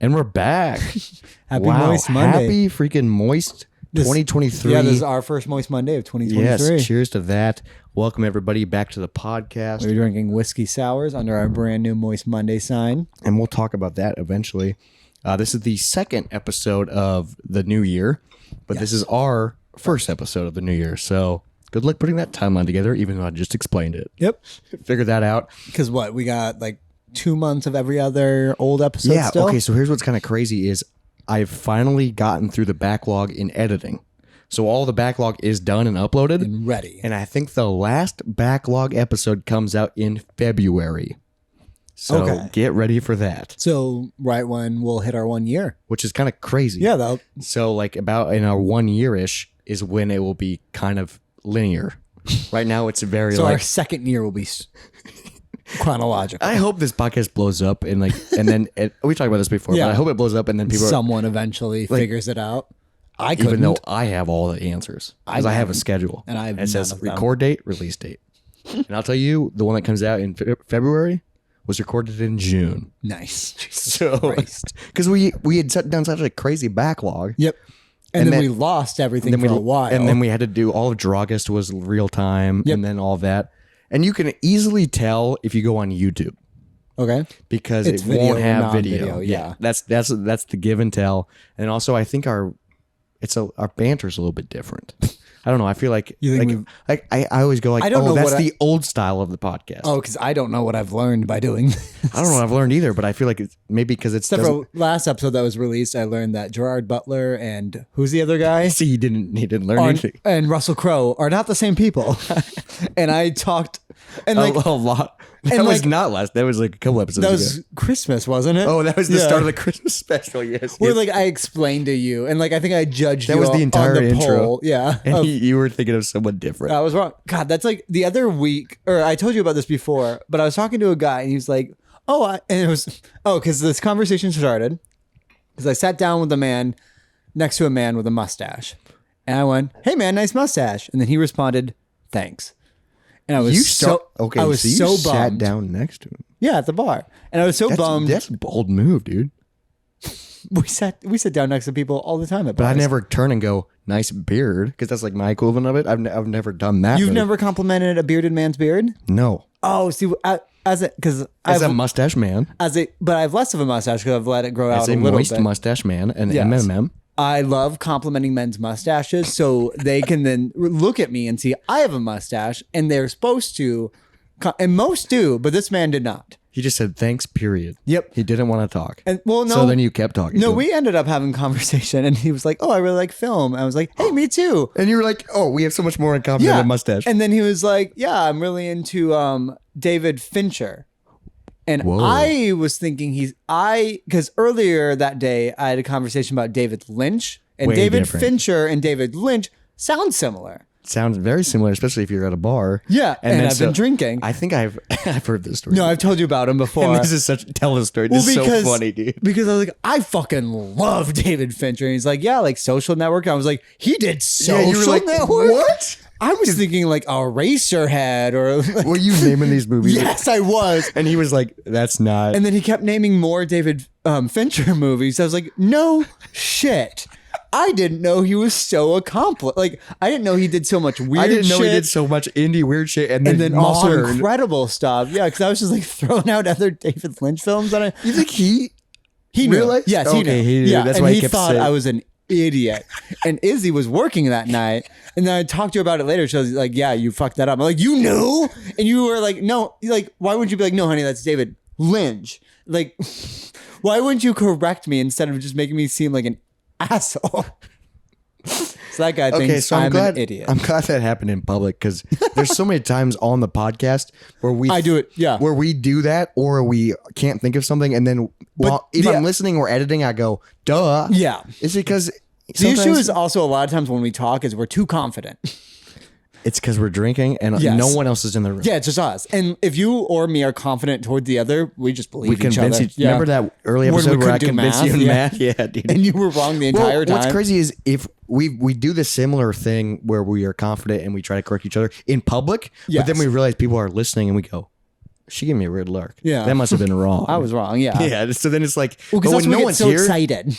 And we're back. Happy Moist Monday. Happy freaking Moist 2023. Yeah, this is our first Moist Monday of 2023. Yes, cheers to that. Welcome everybody back to the podcast. We're drinking whiskey sours under our brand new Moist Monday sign. And we'll talk about that eventually. This is the second episode of the new year, but This is our first episode of the new year. So good luck putting that timeline together, even though I just explained it. Yep. Figure that out. Because what? We got like 2 months of every other old episode still? Okay, so here's what's kind of crazy is I've finally gotten through the backlog in editing. So all the backlog is done and uploaded. And ready. And I think the last backlog episode comes out in February. So get ready for that. So right when we'll hit our 1 year. Which is kind of crazy. Yeah, though. So like about in our 1 year-ish is when it will be kind of linear. Right now it's very So our second year will be chronological. I hope this podcast blows up and then we talked about this before, but I hope it blows up and then someone eventually figures it out. I couldn't. Even though I have all the answers because I have a schedule and I have it says record date, release date, and I'll tell you the one that comes out in February was recorded in June. Nice. So because we had done such a crazy backlog. Yep. And then we lost everything for a while. And then we had to do all of Draugust was real time and then all that. And you can easily tell if you go on YouTube. Okay. Because it won't have video. Yeah. That's the give and tell. And also I think our banter's a little bit different. I don't know. I feel like I always go that's the old style of the podcast. Oh, because I don't know what I've learned by doing this. I don't know what I've learned either, but I feel like it's maybe because it's for last episode that was released, I learned that Gerard Butler and who's the other guy? See, he didn't learn anything. And Russell Crowe are not the same people. And I talked and a lot. That was not last. That was like a couple episodes ago. That was Christmas, wasn't it? Oh, that was the start of the Christmas special. Yes. Where I explained to you, and I think I judged you. That was the entire intro. Poll. Yeah, and you were thinking of someone different. I was wrong. God, that's like the other week, or I told you about this before, but I was talking to a guy, and he was like, because this conversation started because I sat down with a man next to a man with a mustache, and I went, "Hey, man, nice mustache," and then he responded, "Thanks." And I was so bummed. Sat down next to him. Yeah, at the bar. And I was so bummed. That's a bold move, dude. We sit down next to people all the time at bars. But I never turn and go, nice beard, because that's like my equivalent of it. I've never done that. You've never complimented a bearded man's beard? No. Oh, see, as a mustache man. But I have less of a mustache because I've let it grow out a little bit. As a moist mustache man, an MMM. I love complimenting men's mustaches so they can then look at me and see I have a mustache and they're supposed to, and most do, but this man did not. He just said thanks, period. Yep. He didn't want to talk. And no. So then you kept talking. No, we ended up having conversation and he was like, "Oh, I really like film." I was like, "Hey, me too." And you were like, "Oh, we have so much more in common than a mustache." And then he was like, "Yeah, I'm really into David Fincher." And I was thinking because earlier that day I had a conversation about David Lynch, and David Fincher and David Lynch sound similar. Sounds very similar, especially if you're at a bar. Yeah, and I've been drinking. I think I've heard this story. No, I've told you about him before. And this is tell the story. This is so funny, dude. Because I was like, I fucking love David Fincher. And he's like, yeah, like Social Network. And I was like, he did Social Network? What? I was thinking like Eraserhead or were you naming these movies? Yes, I was. And he was like, that's not. And then he kept naming more David Fincher movies. I was like, no shit. I didn't know he was so accomplished. Like, I didn't know he did so much weird shit. I didn't know he did so much indie weird shit and then also incredible stuff. Yeah, because I was just like throwing out other David Lynch films. You think he realized? Yes, he knew. He knew. Yeah, that's and why he thought I was an idiot. And Izzy was working that night, and then I talked to her about it later. She was like, "Yeah, you fucked that up." I'm like, "You knew?" And you were like, "No." Like, why would you be like, "No, honey, that's David Lynch"? Like, why wouldn't you correct me instead of just making me seem like an asshole? So that guy thinks I'm an idiot. I'm glad that happened in public because there's so many times on the podcast where I do it, where we do that or we can't think of something and then if I'm listening or editing, I go, duh. Yeah. It's because the issue is also a lot of times when we talk is we're too confident. It's because we're drinking and no one else is in the room. Yeah, it's just us. And if you or me are confident toward the other, we just believe each other. Remember that early episode where I convinced you in math? Yeah, dude. And you were wrong the entire time. What's crazy is if we do the similar thing where we are confident and we try to correct each other in public, but then we realize people are listening and we go, she gave me a weird look. Yeah. That must have been wrong. I was wrong. Yeah. Yeah. So then it's like, Well, because when no one's so here, excited.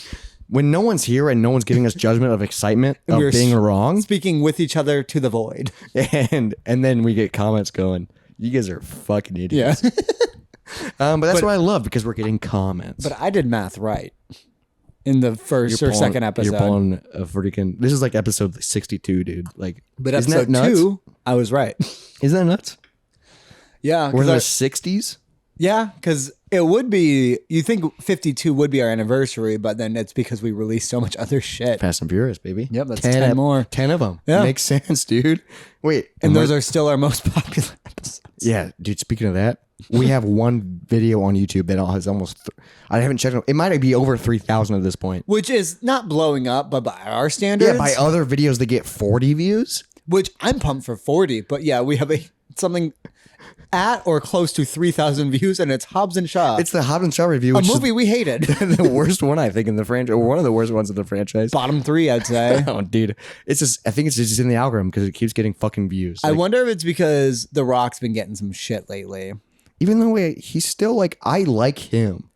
When no one's here and no one's giving us judgment of excitement of being wrong, speaking with each other to the void, and then we get comments going, "You guys are fucking idiots." Yeah. But that's what I love, because we're getting comments. But I did math right in the first or second episode. You're pulling a freaking. This is like episode 62, dude. Like, but episode 2, I was right. Isn't that nuts? Yeah, we're in the 60s. Yeah, because it would be. You think 52 would be our anniversary, but then it's because we released so much other shit. Fast and Furious, baby. Yep, that's 10 more. 10 of them. Yeah, makes sense, dude. Wait, and those are still our most popular episodes. Yeah, dude. Speaking of that, we have one video on YouTube that has almost. I haven't checked. It might be over 3,000 at this point, which is not blowing up, but by our standards, yeah, by other videos that get 40 views. Which I'm pumped for 40, but yeah, we have something at or close to 3,000 views, and it's Hobbs and Shaw. It's the Hobbs and Shaw review, a movie we hated. The worst one, I think, in the franchise, or one of the worst ones in the franchise. Bottom 3, I'd say. Oh, dude, it's just. I think it's just in the algorithm because it keeps getting fucking views. I wonder if it's because The Rock's been getting some shit lately. Even though he's still like, I like him.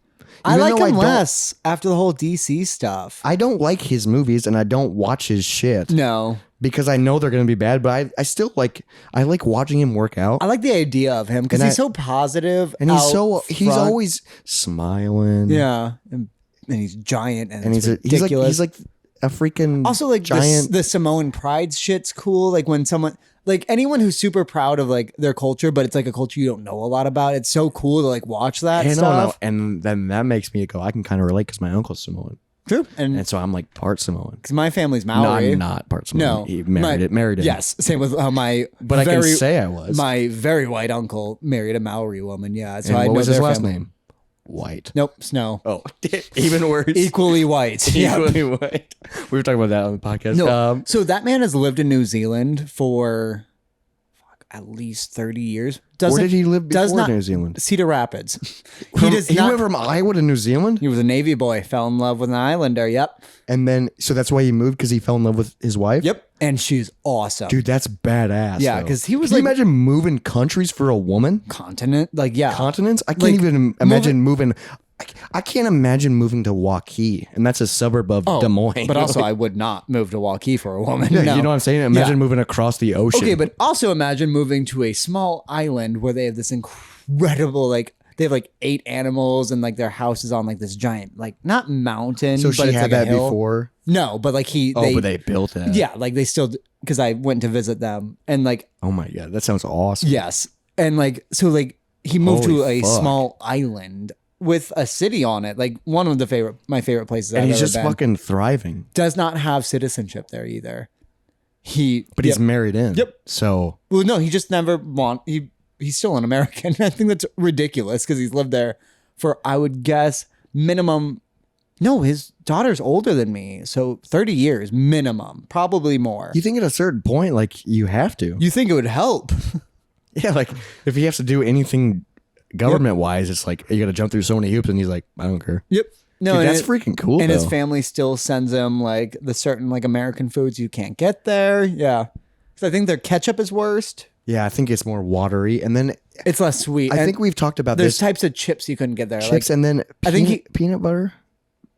I like him less after the whole DC stuff. I don't like his movies, and I don't watch his shit. No. Because I know they're going to be bad, but I still like, I like watching him work out. I like the idea of him because he's so positive. And he's always smiling. Yeah. And he's giant and he's ridiculous. He's like a freaking also like giant. The Samoan pride shit's cool. Like when someone, like anyone who's super proud of like their culture, but it's like a culture you don't know a lot about. It's so cool to like watch that stuff. And then that makes me go, I can kind of relate because my uncle's Samoan. True. And so I'm like part Samoan. Because my family's Maori. No, I'm not part Samoan. No. He married it. Yes. Same with my But I can say I was. My very white uncle married a Maori woman. Yeah. So and I what know was his last family. name? White. Nope. Snow. Oh, even worse. Equally white. Equally white. We were talking about that on the podcast. No. So that man has lived in New Zealand for at least 30 years. Where did he live before New Zealand? Cedar Rapids. He went from Iowa to New Zealand? He was a Navy boy, fell in love with an Islander, yep. And then, so that's why he moved, because he fell in love with his wife? Yep. And she's awesome. Dude, that's badass. Yeah, because he was Can you imagine moving countries for a woman? Continent? Like, yeah. Continents? I can't even imagine moving... I can't imagine moving to Waukee, and that's a suburb of Des Moines. But also, I would not move to Waukee for a woman. Yeah, no. You know what I'm saying? Imagine moving across the ocean. Okay, but also imagine moving to a small island where they have this incredible, like, they have like 8 animals, and like their house is on like this giant, like, not mountain. So but she it's had like that a hill. before? No, but like but they built it. Yeah, like they still, because I went to visit them, and like. Oh my God, that sounds awesome. Yes. And like, so like, he moved Holy to a fuck. small island with a city on it, like one of my favorite places. And I've he's ever just been. fucking thriving. Does not have citizenship there either. But he's married in. Yep. So. Well, no, he just never he's still an American. I think that's ridiculous because he's lived there for, I would guess, minimum. No, his daughter's older than me, so 30 years minimum, probably more. You think at a certain point, like, you have to. You think it would help? Yeah, like if he has to do anything government wise, it's like you got to jump through so many hoops, and he's like, I don't care. Yep. No, dude, that's freaking cool. And though. his family still sends him like the certain like American foods you can't get there. Yeah, because I think their ketchup is worst. Yeah, I think it's more watery, and then it's less sweet. I think we've talked about there's this. types of chips you couldn't get there. Chips, and then I think peanut butter.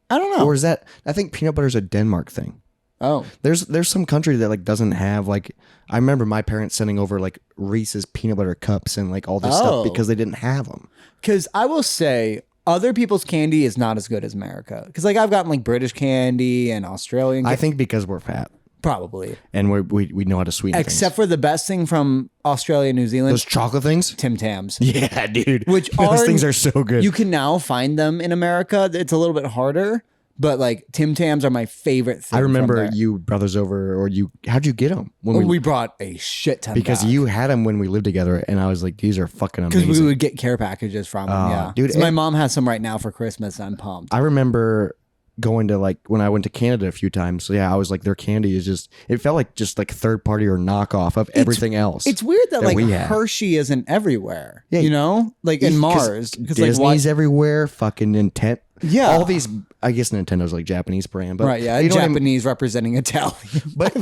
I don't know. Or is that? I think peanut butter is a Denmark thing. Oh, there's some country that like doesn't have like. I remember my parents sending over like Reese's peanut butter cups and like all this stuff because they didn't have them. Because I will say other people's candy is not as good as America. Because like I've gotten like British candy and Australian. I think because we're fat. Probably. And we know how to sweeten Except for the best thing from Australia and New Zealand. Those chocolate things? Tim Tams. Yeah, dude. Those things are so good. You can now find them in America. It's a little bit harder. But like Tim Tams are my favorite thing. I remember you brought those over, or how'd you get them? When we brought a shit ton because back. you had them when we lived together, and I was like, these are fucking amazing. Because we would get care packages from them. Yeah, dude. My mom has some right now for Christmas. And I'm pumped. I remember going to like when I went to Canada a few times. So yeah, I was like, their candy is just. It felt like just like third party or knockoff of everything else. It's weird that like Hershey isn't everywhere. Yeah, you know, like in Mars, because Disney's everywhere. Fucking Nintendo. Yeah, all these. I guess Nintendo's like Japanese brand, but right, yeah, you know Japanese representing Italian. But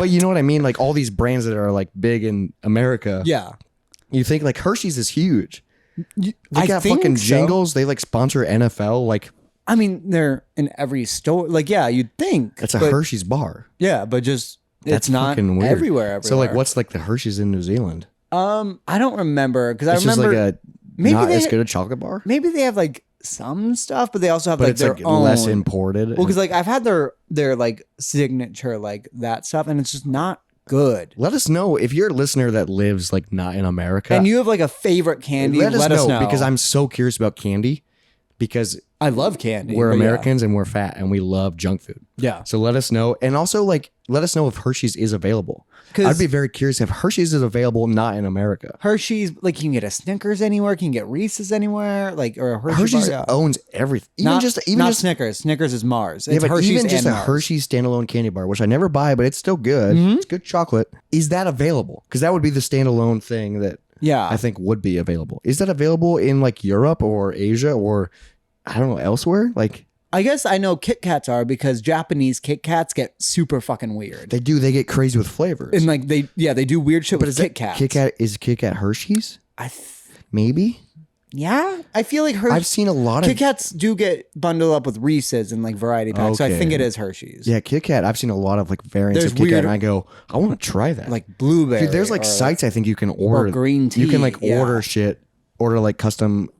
you know what I mean? Like all these brands that are like big in America. Yeah, you think like Hershey's is huge, They got fucking jingles. They like sponsor NFL. Like, I mean, they're in every store. Like, yeah, you'd think it's a Hershey's bar. Yeah, but just it's not weird. Everywhere. So like, what's like the Hershey's in New Zealand? I don't remember because I remember just like maybe not as good a chocolate bar. Maybe they have like some stuff, but they also have like their own less imported. Well, because like I've had their like signature like that stuff, and it's just not good. Let us know if you're a listener that lives like not in America and you have like a favorite candy. Let us know because I'm so curious about candy because I love candy. We're Americans and we're fat and we love junk food. Yeah. So let us know, and also like let us know if Hershey's is available. I'd be very curious if Hershey's is available not in America. Hershey's, like you can get a Snickers anywhere, you can get Reese's anywhere, like or a Hershey's bar, owns everything. Even not Snickers. Snickers is Mars. It's but Hershey's even just and a Mars. Hershey's standalone candy bar, which I never buy, but it's still good. Mm-hmm. It's good chocolate. Is that available? Because that would be the standalone thing that I think would be available. Is that available in like Europe or Asia or I don't know elsewhere? Like. I guess I know Kit Kats are because Japanese Kit Kats get super fucking weird. They do. They get crazy with flavors. And like they do weird shit with Kit Kats. Is Kit Kat Hershey's? Maybe. Yeah, I feel like Hershey's. I've seen a lot of Kit Kats do get bundled up with Reese's and like variety packs. So I think it is Hershey's. Yeah, Kit Kat. I've seen a lot of like variants of Kit Kat, and I go, I want to try that. Like blueberry. Dude, there's like sites I think you can order or green tea. You can like order like custom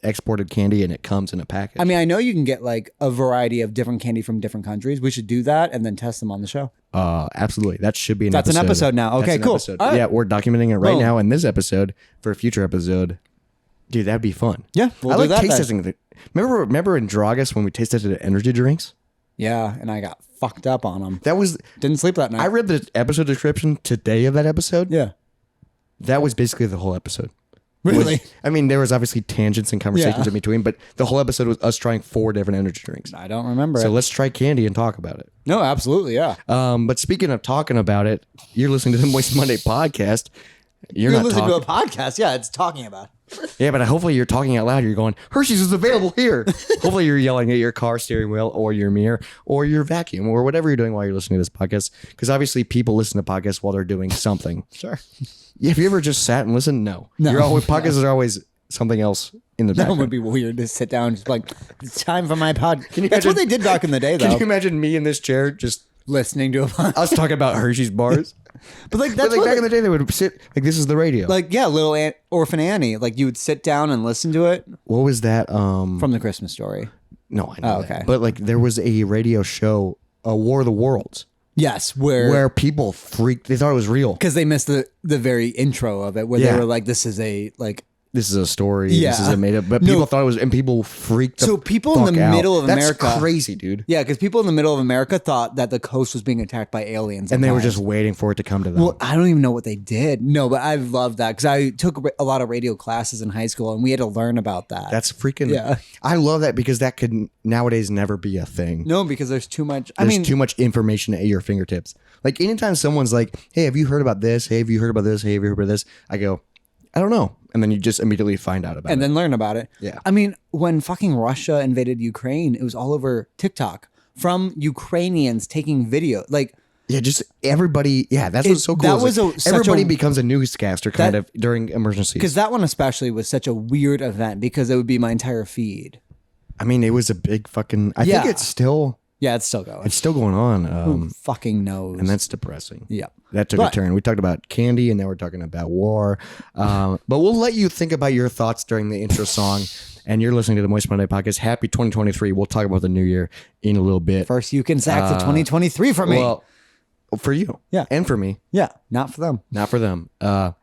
exported candy and it comes in a package. I mean, I know you can get like a variety of different candy from different countries. We should do that and then test them on the show. Absolutely. That should be That's an episode now. Okay, cool. Right. Yeah, we're documenting it right now in this episode for a future episode. Dude, that'd be fun. Yeah, I like taste testing. Remember in Dragas when we taste tested energy drinks? Yeah, and I got fucked up on them. Didn't sleep that night. I read the episode description today of that episode. Yeah. That was basically the whole episode. Really? I mean, there was obviously tangents and conversations in between, but the whole episode was us trying 4 different energy drinks. I don't remember. So let's try candy and talk about it. No, absolutely, yeah. But speaking of talking about it, you're listening to the Moist Monday podcast. You're not listening to a podcast. Yeah, it's talking about. Yeah, but hopefully you're talking out loud. You're going, Hershey's is available here. Hopefully you're yelling at your car steering wheel or your mirror or your vacuum or whatever you're doing while you're listening to this podcast. Because obviously people listen to podcasts while they're doing something. Sure. Have you ever just sat and listened? No. Podcasts are always something else in the background. That would be weird to sit down and just like, it's time for my pod. That's what they did back in the day, though. Can you imagine me in this chair just listening to a podcast? I was talking about Hershey's bars. But like that's back in the day, they would sit like this is the radio. Like Little Orphan Annie. Like you would sit down and listen to it. What was that? From The Christmas Story. No, I know. Okay, but like there was a radio show, War of the Worlds. Yes, where people freaked. They thought it was real because they missed the very intro of it, where they were like, "This is a story. Yeah. This is a made up." But people thought it was, and people freaked. So people in the middle of America, that's crazy, dude. Yeah, because people in the middle of America thought that the coast was being attacked by aliens, and they were just waiting for it to come to them. Well, I don't even know what they did. No, but I love that because I took a lot of radio classes in high school, and we had to learn about that. That's freaking. Yeah, I love that because that could nowadays never be a thing. No, because there's too much. There's too much information at your fingertips. Like anytime someone's like, "Hey, have you heard about this? Hey, have you heard about this? Hey, have you heard about this?" I go, "I don't know." And then you just immediately find out about it. And then learn about it. Yeah. I mean, when fucking Russia invaded Ukraine, it was all over TikTok from Ukrainians taking video. Like, yeah, just everybody. Yeah, that's what's so cool. That was everybody becomes a newscaster kind of during emergencies. Because that one especially was such a weird event because it would be my entire feed. I mean, it was a big fucking. I think it's still. Yeah, it's still going. It's still going on. Who fucking knows? And that's depressing. Yeah. That took a turn. We talked about candy and now we're talking about war. But we'll let you think about your thoughts during the intro song. And you're listening to the Moist Monday podcast. Happy 2023. We'll talk about the new year in a little bit. First, you can sax the 2023 for me. Well, for you. Yeah. And for me. Yeah. Not for them. Not for them.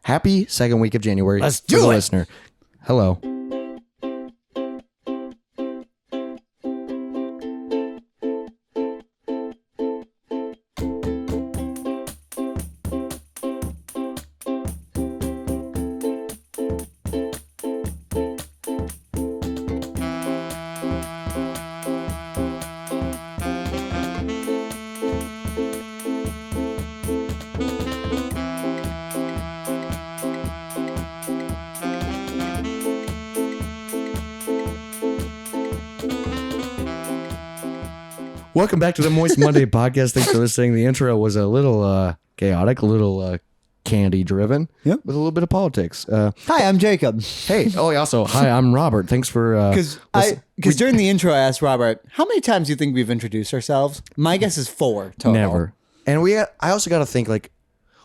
Happy second week of January. Let's do it. Listener. Hello. Welcome back to the Moist Monday podcast. Thanks for listening. The intro was a little chaotic, a little candy driven with a little bit of politics. Hi, I'm Jacob. Hey. Oh, also, hi, I'm Robert. Thanks for because during the intro I asked Robert, how many times do you think we've introduced ourselves? My guess is 4 total. Never. And I also got to think, like,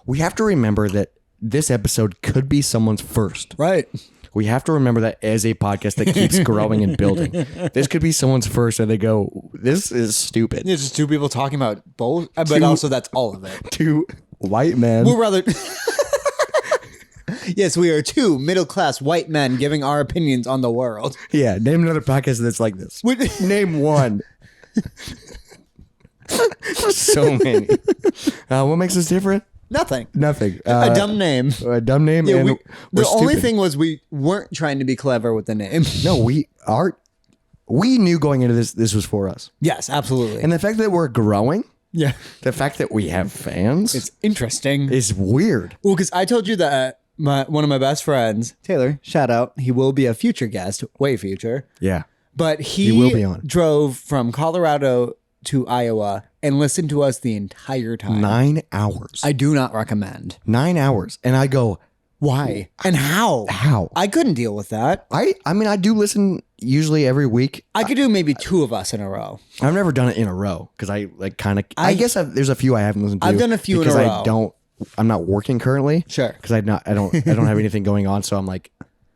we have to remember that this episode could be someone's first. Right. We have to remember that as a podcast that keeps growing and building. This could be someone's first, and they go, "This is stupid." It's just 2 people talking about both, but also that's all of it. 2 white men. We're rather. Yes, we are 2 middle-class white men giving our opinions on the world. Yeah, name another podcast that's like this. Name one. So many. What makes us different? Nothing. A dumb name. A dumb name. Yeah, and the only thing was we weren't trying to be clever with the name. No, we knew going into this was for us. Yes, absolutely. And the fact that we're growing, the fact that we have fans, it's interesting. Is weird. Well, because I told you that one of my best friends, Taylor, shout out, he will be a future guest, way future. Yeah. But he will be on. Drove from Colorado to Iowa and listened to us the entire time. 9 hours. I do not recommend. 9 hours. And I go, why? And how? How? I couldn't deal with that. I mean, I do listen usually every week. I could do maybe 2 of us in a row. I've never done it in a row because I like kind of, I guess there's a few I haven't listened to. I've done a few in a row. I'm not working currently. Sure. Because I don't have anything going on. So I'm like,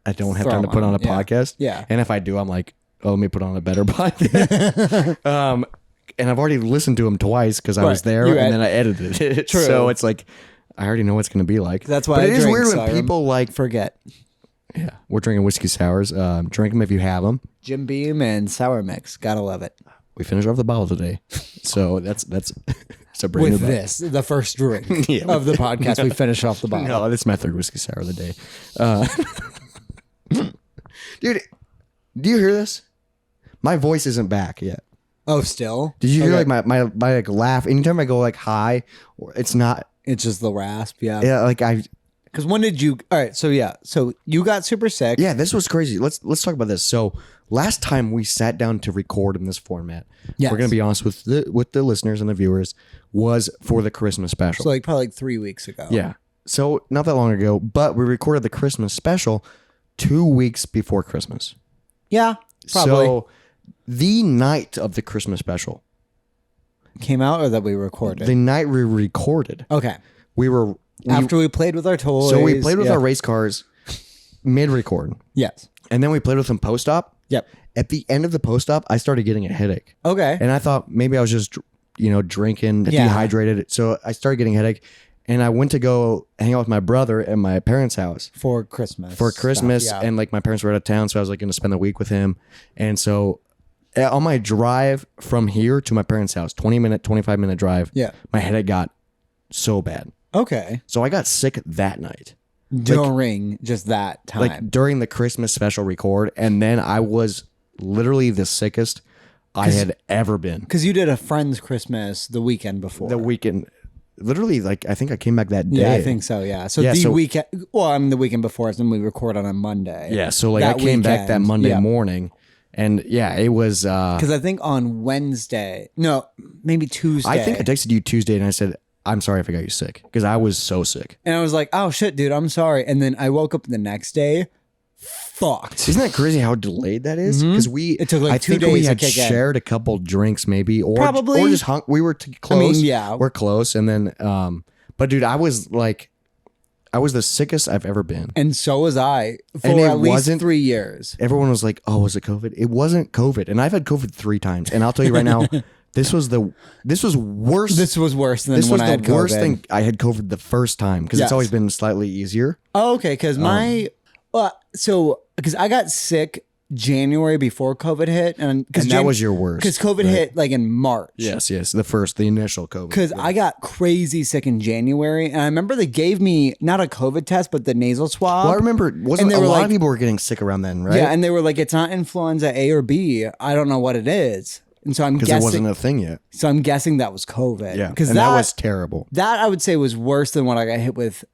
I don't have time to put on a podcast. Yeah. And if I do, I'm like, oh, let me put on a better podcast. And I've already listened to them twice because I was there and then I edited it. True. So it's like, I already know what it's going to be like. That's why it is weird when people like forget. Yeah. We're drinking whiskey sours. Drink them if you have them. Jim Beam and sour mix. Gotta love it. We finished off the bottle today. So that's a brand with new this, the first drink of the podcast, we finish off the bottle. No, this is my 3rd whiskey sour of the day. Dude, do you hear this? My voice isn't back yet. Oh, still? Did you hear like my like laugh? Anytime I go like high, it's not. It's just the rasp. Yeah. Yeah. Like Because when did you? All right. So yeah. So you got super sick. Yeah. This was crazy. Let's talk about this. So last time we sat down to record in this format, we're gonna be honest with the listeners and the viewers, was for the Christmas special. So like probably like 3 weeks ago. Yeah. So not that long ago, but we recorded the Christmas special 2 weeks before Christmas. Yeah. Probably. So the night of the Christmas special came out, or that we recorded? The night we recorded. Okay. After we played with our toys. So we played with our race cars mid-record. Yes. And then we played with them post-op. Yep. At the end of the post-op, I started getting a headache. Okay. And I thought maybe I was just, drinking, dehydrated. So I started getting a headache. And I went to go hang out with my brother at my parents' house. For Christmas. And like my parents were out of town. So I was like going to spend the week with him. And so on my drive from here to my parents' house, 25 minute drive. Yeah. My headache got so bad. Okay. So I got sick that night. During just that time. Like during the Christmas special record. And then I was literally the sickest I had ever been. Because you did a friend's Christmas the weekend before. The weekend. Literally, like, I think I came back that day. Yeah, I think so, yeah. So the weekend, the weekend before, and then we record on a Monday. Yeah, so like I came back that Monday morning, and yeah, it was... Because I think on Wednesday, no, maybe Tuesday. I think I texted you Tuesday, and I said, I'm sorry if I got you sick, because I was so sick. And I was like, oh shit, dude, I'm sorry. And then I woke up the next day, fucked. Isn't that crazy how delayed that is? Because it took like 2 days we to had kick in. shared a couple drinks maybe, or probably, or just hung. We were close. I mean, yeah, we're close. And then, but dude, I was the sickest I've ever been, and so was I for at least 3 years. Everyone was like, "Oh, was it COVID?" It wasn't COVID, and I've had COVID 3 times. And I'll tell you right now, this was worse. This was worse than when I had COVID. This was the worst thing. I had COVID the first time because it's always been slightly easier. Oh, okay, because because I got sick January before COVID hit, and that was your worst because COVID hit like in March. Yes, the initial COVID. Because I got crazy sick in January, and I remember they gave me not a COVID test, but the nasal swab. Well, I remember a lot of people were getting sick around then, right? Yeah, and they were like, "It's not influenza A or B. I don't know what it is." And so I'm guessing it wasn't a thing yet. So I'm guessing that was COVID. Yeah, because that was terrible. That I would say was worse than what I got hit with.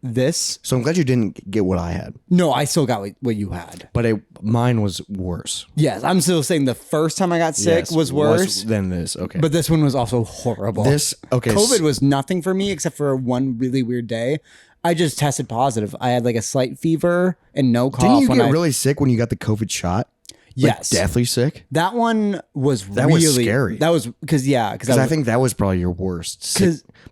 This. So I'm glad you didn't get what I had. No, I still got what you had. But mine was worse. Yes, I'm still saying the first time I got sick was worse than this. Okay. But this one was also horrible. COVID was nothing for me except for one really weird day. I just tested positive. I had like a slight fever and no cough. Didn't you get really sick when you got the COVID shot? Yes. Like deathly sick? That one was that really was scary. That was because I think that was probably your worst.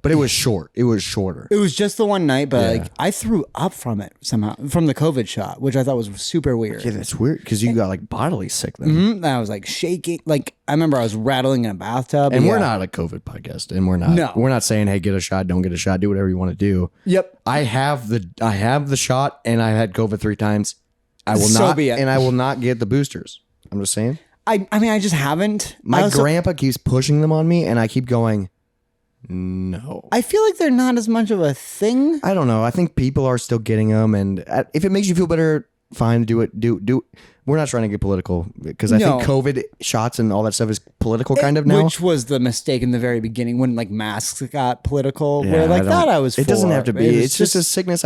But it was short. It was shorter. It was just the one night, but like I threw up from it somehow, from the COVID shot, which I thought was super weird. Yeah, that's weird because you got like bodily sick then. And I was like shaking. Like I remember I was rattling in a bathtub. And we're not a COVID podcast, and we're not saying, hey, get a shot, don't get a shot, do whatever you want to do. Yep. I have the shot, and I had COVID 3 times. I will not get the boosters. I'm just saying. I mean, I just haven't. My grandpa keeps pushing them on me, and I keep going, no. I feel like they're not as much of a thing. I don't know. I think people are still getting them, and if it makes you feel better, fine, do it. Do. We're not trying to get political because I think COVID shots and all that stuff is political kind of now. Which was the mistake in the very beginning when like masks got political. Yeah, where like I was. It doesn't have to be. It's just a sickness.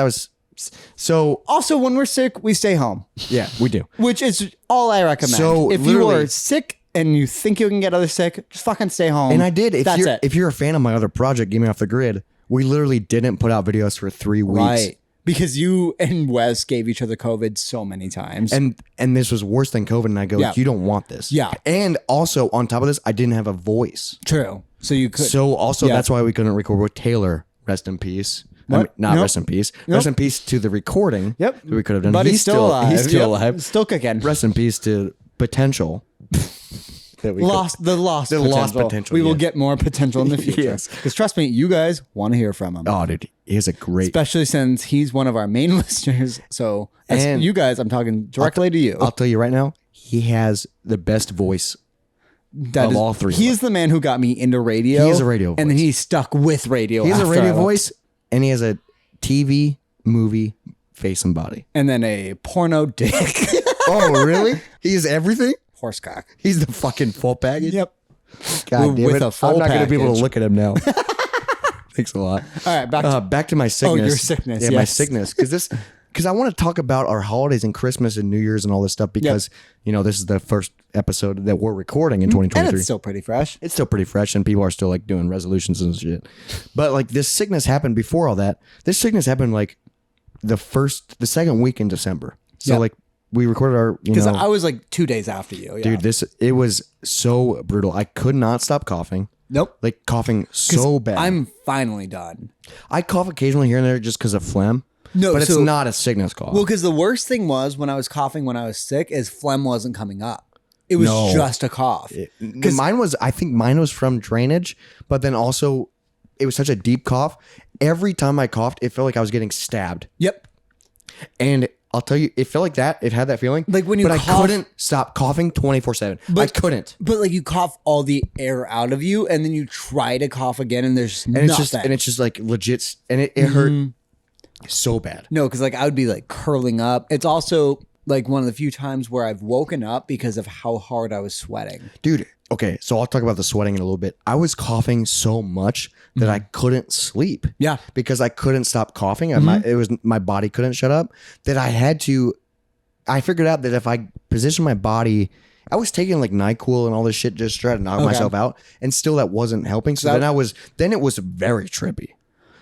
So also when we're sick, we stay home. Yeah, we do. Which is all I recommend. So if you are sick and you think you can get others sick, just fucking stay home. And I did. If you're a fan of my other project, Get Me Off the Grid, we literally didn't put out videos for 3 weeks. Right. Because you and Wes gave each other COVID so many times. And this was worse than COVID. And I go, you don't want this. Yeah. And also on top of this, I didn't have a voice. True. So you could. So also that's why we couldn't record with Taylor. Rest in peace. Rest in peace. Nope. Rest in peace to the recording. Yep. That we could have done. But he's still alive. He's still alive. Still cooking. Rest in peace to potential. That we lost potential. We will get more potential in the future. Yes. Because trust me, you guys want to hear from him. Oh, dude. He has a great... Especially since he's one of our main listeners. So as you guys, I'm talking directly to you. I'll tell you right now, he has the best voice of all three. He's the man who got me into radio. He is a radio voice. And then he's stuck with radio. He has a radio voice. And he has a TV, movie, face and body. And then a porno dick. Oh, really? He is everything? Horsecock. He's the fucking full package? Yep. God damn it. I'm not going to be able to look at him now. Thanks a lot. All right, back to my sickness. Oh, your sickness. Yeah, my sickness. Because I want to talk about our holidays and Christmas and New Year's and all this stuff because, this is the first episode that we're recording in 2023. And it's still pretty fresh. It's still pretty fresh and people are still like doing resolutions and shit. But like this sickness happened before all that. This sickness happened like the second week in December. So like we recorded our, because I was like 2 days after you. Yeah. Dude, it was so brutal. I could not stop coughing. Nope. Like coughing so bad. I'm finally done. I cough occasionally here and there just because of phlegm. No, but it's not a sickness cough. Well, because the worst thing was when I was coughing when I was sick is phlegm wasn't coming up. It was just a cough. I think mine was from drainage, but then also it was such a deep cough. Every time I coughed, it felt like I was getting stabbed. Yep. And I'll tell you, it felt like that. It had that feeling. Like when you cough, I couldn't stop coughing 24/7. I couldn't. But like you cough all the air out of you and then you try to cough again and there's nothing. It's just like legit. And it hurt so bad. No, because like I would be like curling up. It's also like one of the few times where I've woken up because of how hard I was sweating. Dude, okay, so I'll talk about the sweating in a little bit. I was coughing so much that I couldn't sleep. Yeah. Because I couldn't stop coughing. My body couldn't shut up. That I figured out that if I position my body, I was taking like NyQuil and all this shit just to try to knock myself out. And still that wasn't helping. So then it was very trippy.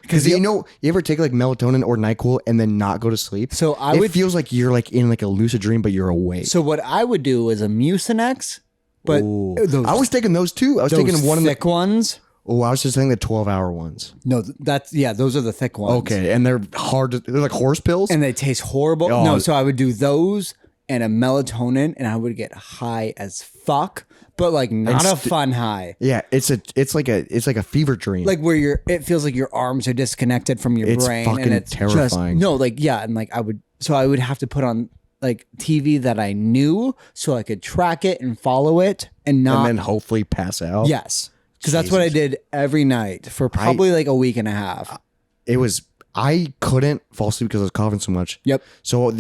Because you ever take like melatonin or NyQuil and then not go to sleep? So it feels like you're like in like a lucid dream, but you're awake. So what I would do is a Mucinex, but I was taking those too. I was taking one of the thick ones. Oh, I was just saying the 12-hour ones. No, those are the thick ones. Okay, and they're hard. They're like horse pills, and they taste horrible. Oh. No, so I would do those and a melatonin, and I would get high as fuck. But like not a fun high. Yeah, it's like a fever dream. Like where it feels like your arms are disconnected from your brain. Fucking and it's terrifying. And like I would have to put on like TV that I knew so I could track it and follow it and then hopefully pass out. Yes. Because that's what I did every night for probably like a week and a half. I couldn't fall asleep because I was coughing so much. Yep. So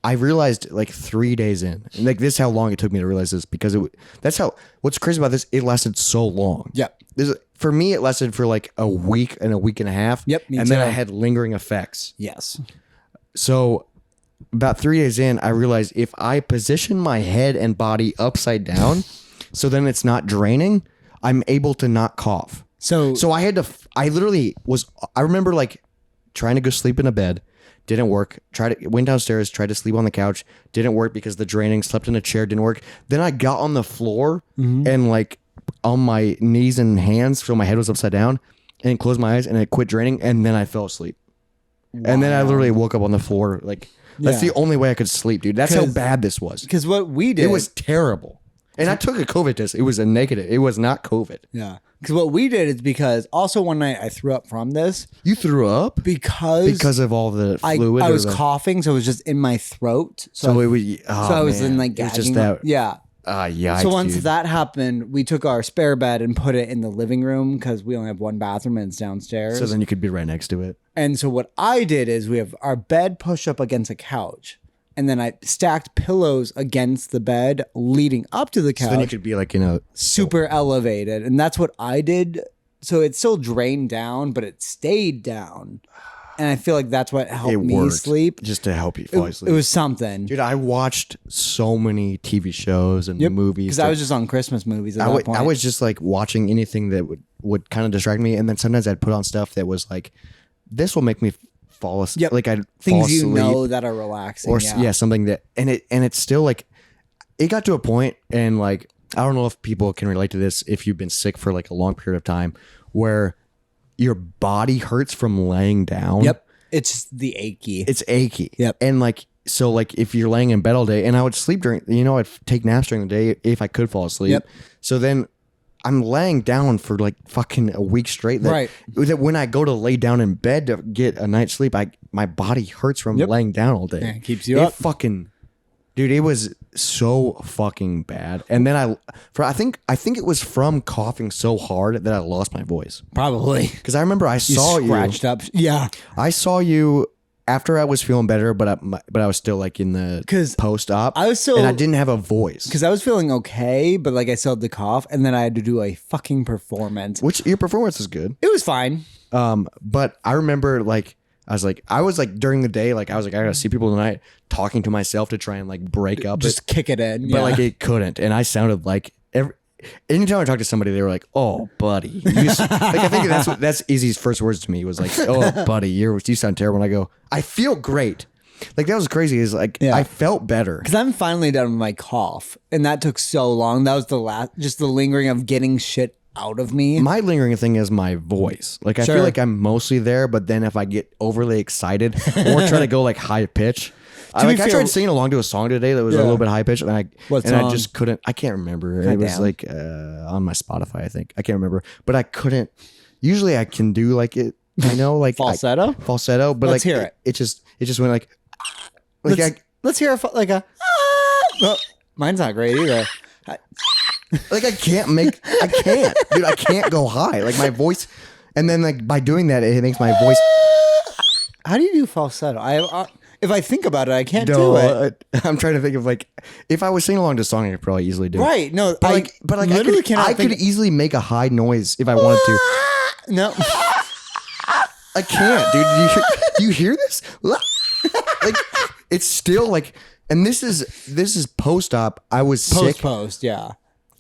I realized like 3 days in, and like this is how long it took me to realize this because what's crazy about this, it lasted so long. Yep. For me, it lasted for like a week and a week and a half. Yep. And then I had lingering effects. Yes. So about 3 days in, I realized if I position my head and body upside down, so then it's not draining, I'm able to not cough. So I remember like trying to go sleep in a bed. Didn't work. Went downstairs, tried to sleep on the couch. Didn't work because the draining. Slept in a chair. Didn't work. Then I got on the floor and like on my knees and hands, so my head was upside down, and closed my eyes and it quit draining. And then I fell asleep. Wow. And then I literally woke up on the floor. Like that's the only way I could sleep, dude. That's how bad this was. Because what we did, it was terrible. And I took a COVID test. It was a negative. It was not COVID. Yeah. Because what we did is because also one night I threw up from this. You threw up? Because of all the fluid? I was coughing, so it was just in my throat. So it was, I was in like gagging. It was just that. Yeah. Yeah. So once that happened, we took our spare bed and put it in the living room because we only have one bathroom and it's downstairs. So then you could be right next to it. And so what I did is we have our bed pushed up against a couch. And then I stacked pillows against the bed leading up to the couch. So then you could be like, super elevated. And that's what I did. So it still drained down, but it stayed down. And I feel like that's what helped me sleep. Just to help you fall asleep. It was something. Dude, I watched so many TV shows and movies. Because I was just on Christmas movies at that point. I was just like watching anything that would kind of distract me. And then sometimes I'd put on stuff that was like, this will make me fall asleep. Yep. Like I'd things fall asleep, you know that are relaxing. Or something that and it's still like it got to a point, and like I don't know if people can relate to this if you've been sick for like a long period of time where your body hurts from laying down. Yep. It's the achy. It's achy. Yep. And like so like if you're laying in bed all day, and I would sleep I'd take naps during the day if I could fall asleep. Yep. So then I'm laying down for like fucking a week straight. That when I go to lay down in bed to get a night's sleep, my body hurts from laying down all day. Yeah, it keeps you up. Dude, it was so fucking bad. And then I think it was from coughing so hard that I lost my voice. Probably. Because I remember I saw you. Scratched up. Yeah. I saw you after I was feeling better, but I was still like in the post-op. I was still, and I didn't have a voice because I was feeling okay, but like I still had the cough, and then I had to do a fucking performance. Which your performance is good. It was fine. But I remember like I was like during the day, like I was like I gotta see people tonight, talking to myself to try and like break up, just kick it in, but like it couldn't, and I sounded like anytime I talk to somebody, they were like, "Oh, buddy," like I think that's Izzy's first words to me was like, "Oh, buddy, you sound terrible." And I go, "I feel great." Like that was crazy. Is like I felt better because I'm finally done with my cough, and that took so long. That was just the lingering of getting shit out of me. My lingering thing is my voice. Like I feel like I'm mostly there, but then if I get overly excited or try to go like high pitch. I tried singing along to a song today that was a little bit high pitched, and I just couldn't. I can't remember. It was like on my Spotify, I think. I can't remember, but I couldn't. Usually, I can do like it. I know, like falsetto, but let's like hear it. It just went like let's hear like a. Well, mine's not great either. Like I can't, dude. I can't go high. Like my voice, and then like by doing that, it makes my voice. How do you do falsetto? If I think about it, I can't do it. I'm trying to think of like if I was singing along to a song, I could probably easily do it. Right? No, but I could easily make a high noise if I wanted to. No, I can't, dude. You hear this? Like it's still like, and this is post-op. I was sick. Yeah.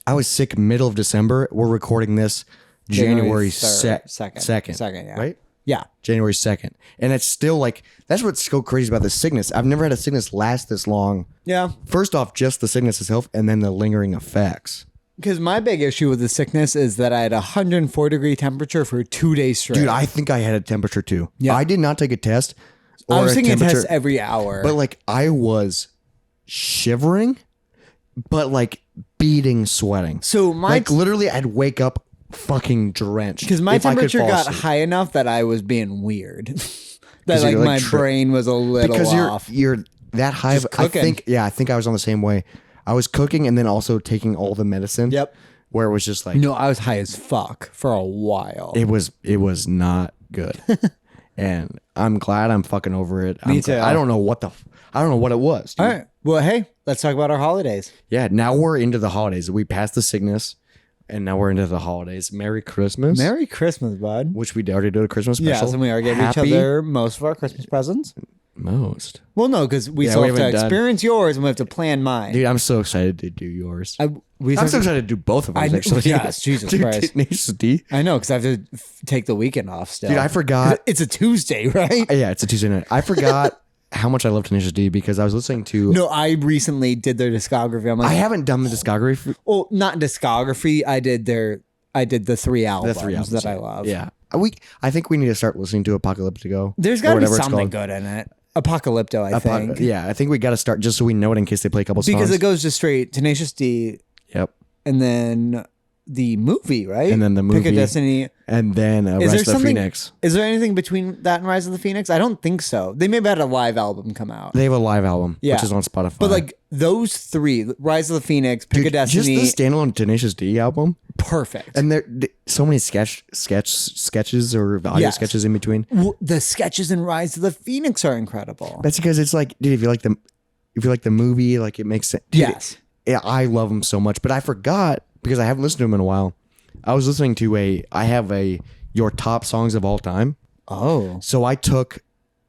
I was sick middle of December. We're recording this January 2nd. Yeah. Right? Yeah. January 2nd. And it's still like, that's what's so crazy about this sickness. I've never had a sickness last this long. Yeah. First off, just the sickness itself, and then the lingering effects. Because my big issue with the sickness is that I had 104-degree temperature for 2 days straight. Dude, I think I had a temperature too. Yeah. I did not take a test. I was taking a test every hour. But like, I was shivering, but like beating sweating. So like literally I'd wake up fucking drenched. Because my temperature got high enough that I was being weird. That like my brain was a little off. You're that high. I think I was on the same way. I was cooking and then also taking all the medicine. Yep. Where it was just like, no, I was high as fuck for a while. It was not good. And I'm glad I'm fucking over it. Me too. I don't know what it was. Dude. All right. Well, hey, let's talk about our holidays. Yeah. Now we're into the holidays. We passed the sickness. And now we're into the holidays. Merry Christmas. Merry Christmas, bud. Which we already did a Christmas special. Yes, and we already gave each other most of our Christmas presents. Most. Well, no, because we still have to experience yours and we have to plan mine. Dude, I'm so excited to do yours. I'm so excited to do both of ours, actually. Yes, Jesus Christ. Tenacious D. I know, because I have to take the weekend off still. Dude, I forgot. It's a Tuesday, right? Yeah, it's a Tuesday night. I forgot how much I love Tenacious D because I was listening to... No, I recently did their discography. I'm like, I haven't done the discography. Well, not discography. I did the 3 albums that I love. Yeah. I think we need to start listening to Apocalyptico. There's got to be something good in it. Apocalypto, I think. Yeah, I think we got to start just so we know it in case they play a couple songs. Because it goes just straight Tenacious D. Yep. And then the movie, right? And then the movie. Pick a Destiny. And then Rise of the Phoenix. Is there anything between that and Rise of the Phoenix? I don't think so. They maybe had a live album come out. They have a live album, which is on Spotify. But like those 3, Rise of the Phoenix, Pick a Destiny. Just the standalone Tenacious D album. Perfect. And there so many sketches or audio sketches in between. Well, the sketches in Rise of the Phoenix are incredible. That's because it's like, dude, if you like the movie, like it makes sense. Dude, yes. I love them so much, but I forgot because I haven't listened to them in a while. I was listening to I have your top songs of all time. Oh. So I took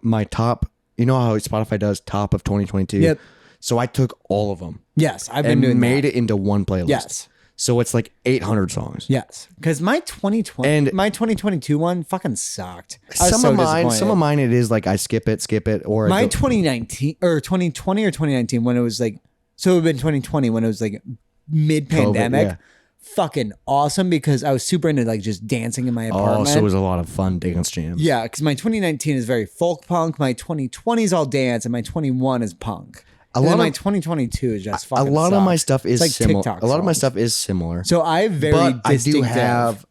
my top, you know how Spotify does top of 2022? Yep. So I took all of them. Yes, I've been doing that. Made it into one playlist. Yes. So it's like 800 songs. Yes. Because my 2022 one fucking sucked. Some of mine it is like I skip it, or my 2019 or 2020 or 2019 when it was like, so it would have been 2020 when it was like mid-pandemic. COVID, yeah. Fucking awesome because I was super into like just dancing in my apartment. Oh, so it was a lot of fun dance jams. Yeah, because my 2019 is very folk punk. My 2020 is all dance, and my 21 is punk. My 2022 is just fucking. A lot of my stuff is like similar. TikTok a lot of my songs. stuff is similar. So I have very but distinctive. I do have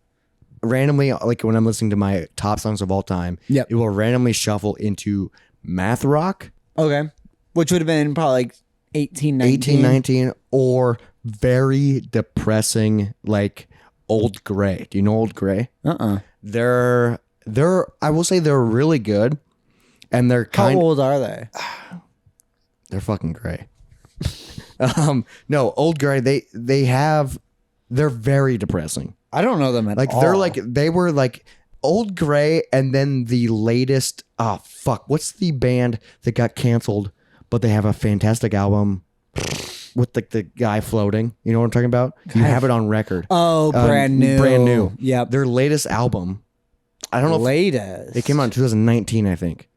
randomly, like when I'm listening to my top songs of all time, Yep. it will randomly shuffle into math rock. Okay, which would have been probably like 18, 19, or very depressing, like Old Gray. Do you know Old Gray? They're I will say they're really good, and they're How old are they? They're fucking gray. No, Old Gray. They're very depressing. I don't know them at all. They were like Old Gray, and then the latest. Oh fuck! What's the band that got canceled? But they have a fantastic album with like the guy floating. You know what I'm talking about? You have it on record. Oh, brand new. Yep. Their latest album. I don't know. It came out in 2019, I think,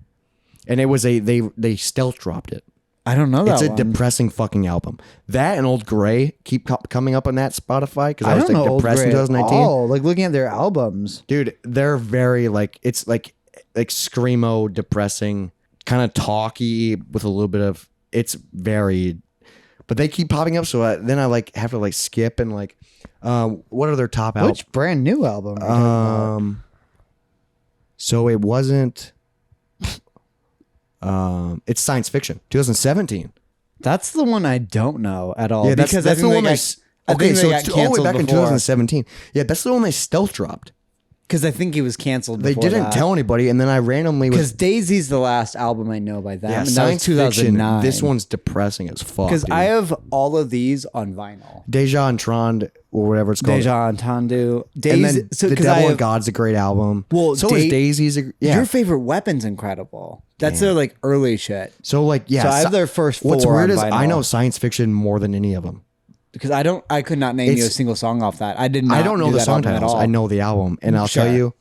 and it was they stealth dropped it. I don't know that It's a one. depressing fucking album. That and Old Gray keep coming up on that Spotify because I was like depressed in 2019. Oh, like looking at their albums, dude, they're very like it's like screamo, depressing, kind of talky with a little bit of it's very, but they keep popping up. So then I like have to like skip and like, what are their top albums? Which brand new album? So it wasn't. It's Science Fiction, 2017. That's the one I don't know at all. Yeah, that's the one I think they got canceled back in before. 2017. Yeah, that's the one they stealth dropped. Because I think he was canceled They before didn't tell anybody, and then I randomly because Daisy's the last album I know by them. Yeah, and that Science was 2009. Fiction. This one's depressing as fuck. Because I have all of these on vinyl. Deja Entrande or whatever it's called. Deja Entendu. And then The Devil and God's a great album. Well, so is Daisy's. Your favorite weapon's incredible. That's their like early shit. So like So I have their first 4 What's weird on is vinyl. I know Science Fiction more than any of them. Because I could not name you a single song off that. I did not. I don't know the song at titles. all. I know the album, and I'll tell you,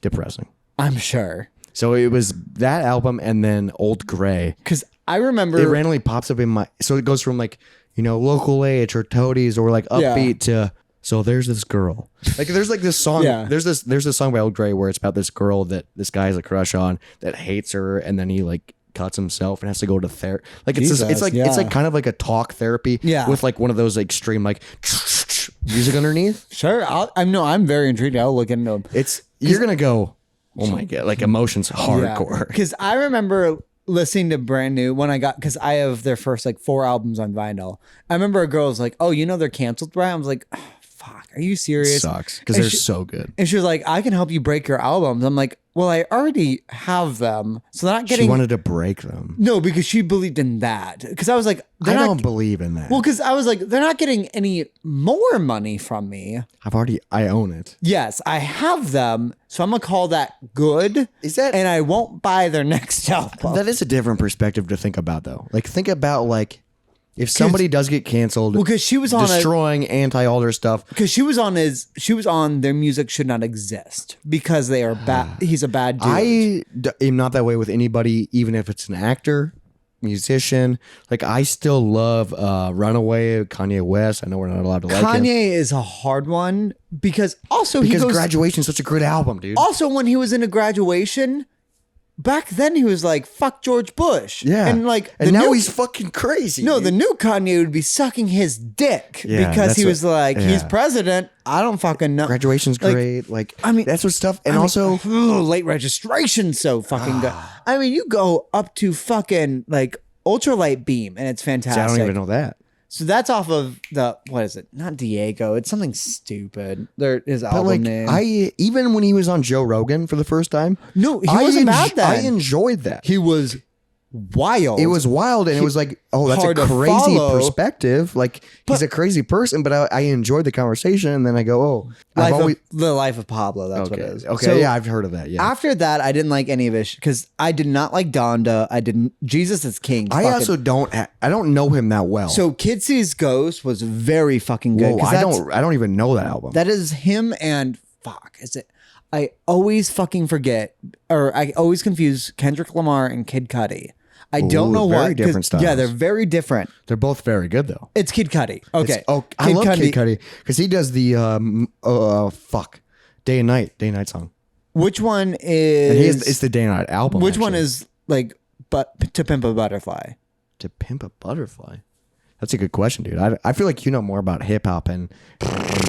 depressing. I'm sure. So it was that album, and then Old Gray. Because I remember it randomly pops up in my. So it goes from like local H or toadies or like upbeat to. So there's this girl. Like there's like this song. There's this song by Old Gray where it's about this girl that this guy has a crush on that hates her, and then he like cuts himself and has to go to therapy. Like it's like kind of like a talk therapy. With like one of those like extreme like music underneath. Sure, I'm very intrigued. I'll look into them. You're gonna go. Oh my god! Like emotions hardcore. Because I remember listening to Brand New when I got because I have their first like 4 albums on vinyl. I remember a girl was like, "Oh, they're canceled, right?" I was like, oh, "Fuck." fuck, are you serious? Sucks because they're so good. And she was like, I can help you break your albums. I'm like, well, I already have them. So they're not getting. She wanted to break them. No, because she believed in that. Because I was like, I don't believe in that. Well, because I was like, they're not getting any more money from me. I own it. Yes, I have them. So I'm going to call that good. And I won't buy their next album. That is a different perspective to think about, though. Like, think about, like, if somebody does get canceled, because she was on destroying all their stuff. Because she was on their music should not exist because they are bad. He's a bad dude. I am not that way with anybody, even if it's an actor, musician. Like, I still love Runaway, Kanye West. I know we're not allowed to like him. Kanye is a hard one because Graduation is such a good album, dude. Also, when he was in a Graduation. Back then he was like, fuck George Bush. Yeah. And now he's fucking crazy. No, the new Kanye would be sucking his dick because he was he's president. I don't fucking know. Graduation's great. Like, I mean, that's what stuff. And also late registration's so fucking good. I mean, you go up to fucking like ultralight beam and it's fantastic. See, I don't even know that. So that's off of what is it? Not Diego. It's something stupid. His album name. Even when he was on Joe Rogan for the first time. No, he wasn't bad then. I enjoyed that. He was wild. It was wild, and it was like, oh, that's a crazy perspective. Like, he's a crazy person, but I enjoyed the conversation, and then I go, oh, the Life of Pablo. That's what it is. Okay, so, yeah, I've heard of that. Yeah. After that, I didn't like any of it because I did not like Donda. Jesus is King. I also don't. I don't know him that well. So Kid Sees Ghost was very fucking good. Whoa, I don't even know that album. That is him and is it? I always fucking forget, or I always confuse Kendrick Lamar and Kid Cudi. I don't know why. Very different styles. Yeah, they're very different. They're both very good though. It's Kid Cudi. Okay. I love Kid Cudi because he does the Day and Night song. Which one is? It's the Day and Night album. Which one is like To Pimp a Butterfly? To Pimp a Butterfly. That's a good question, dude. I feel like you know more about hip hop and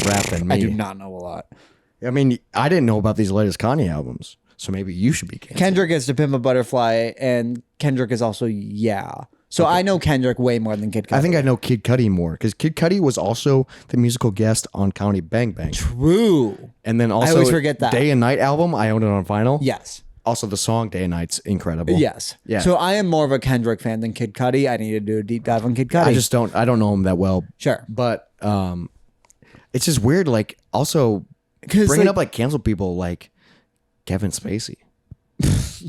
rap than me. I do not know a lot. I mean, I didn't know about these latest Kanye albums. So maybe you should be canceled. Kendrick is To Pimp a Butterfly, and Kendrick is also So I know Kendrick way more than Kid Cudi. I think I know Kid Cudi more because Kid Cudi was also the musical guest on Comedy Bang Bang. True. And then also I always forget that. Day and Night album, I own it on vinyl. Yes. Also the song Day and Night's incredible. Yes. Yeah. So I am more of a Kendrick fan than Kid Cudi. I need to do a deep dive on Kid Cudi. I don't know him that well. Sure. But it's just weird, like also bringing up like cancel people like Kevin Spacey.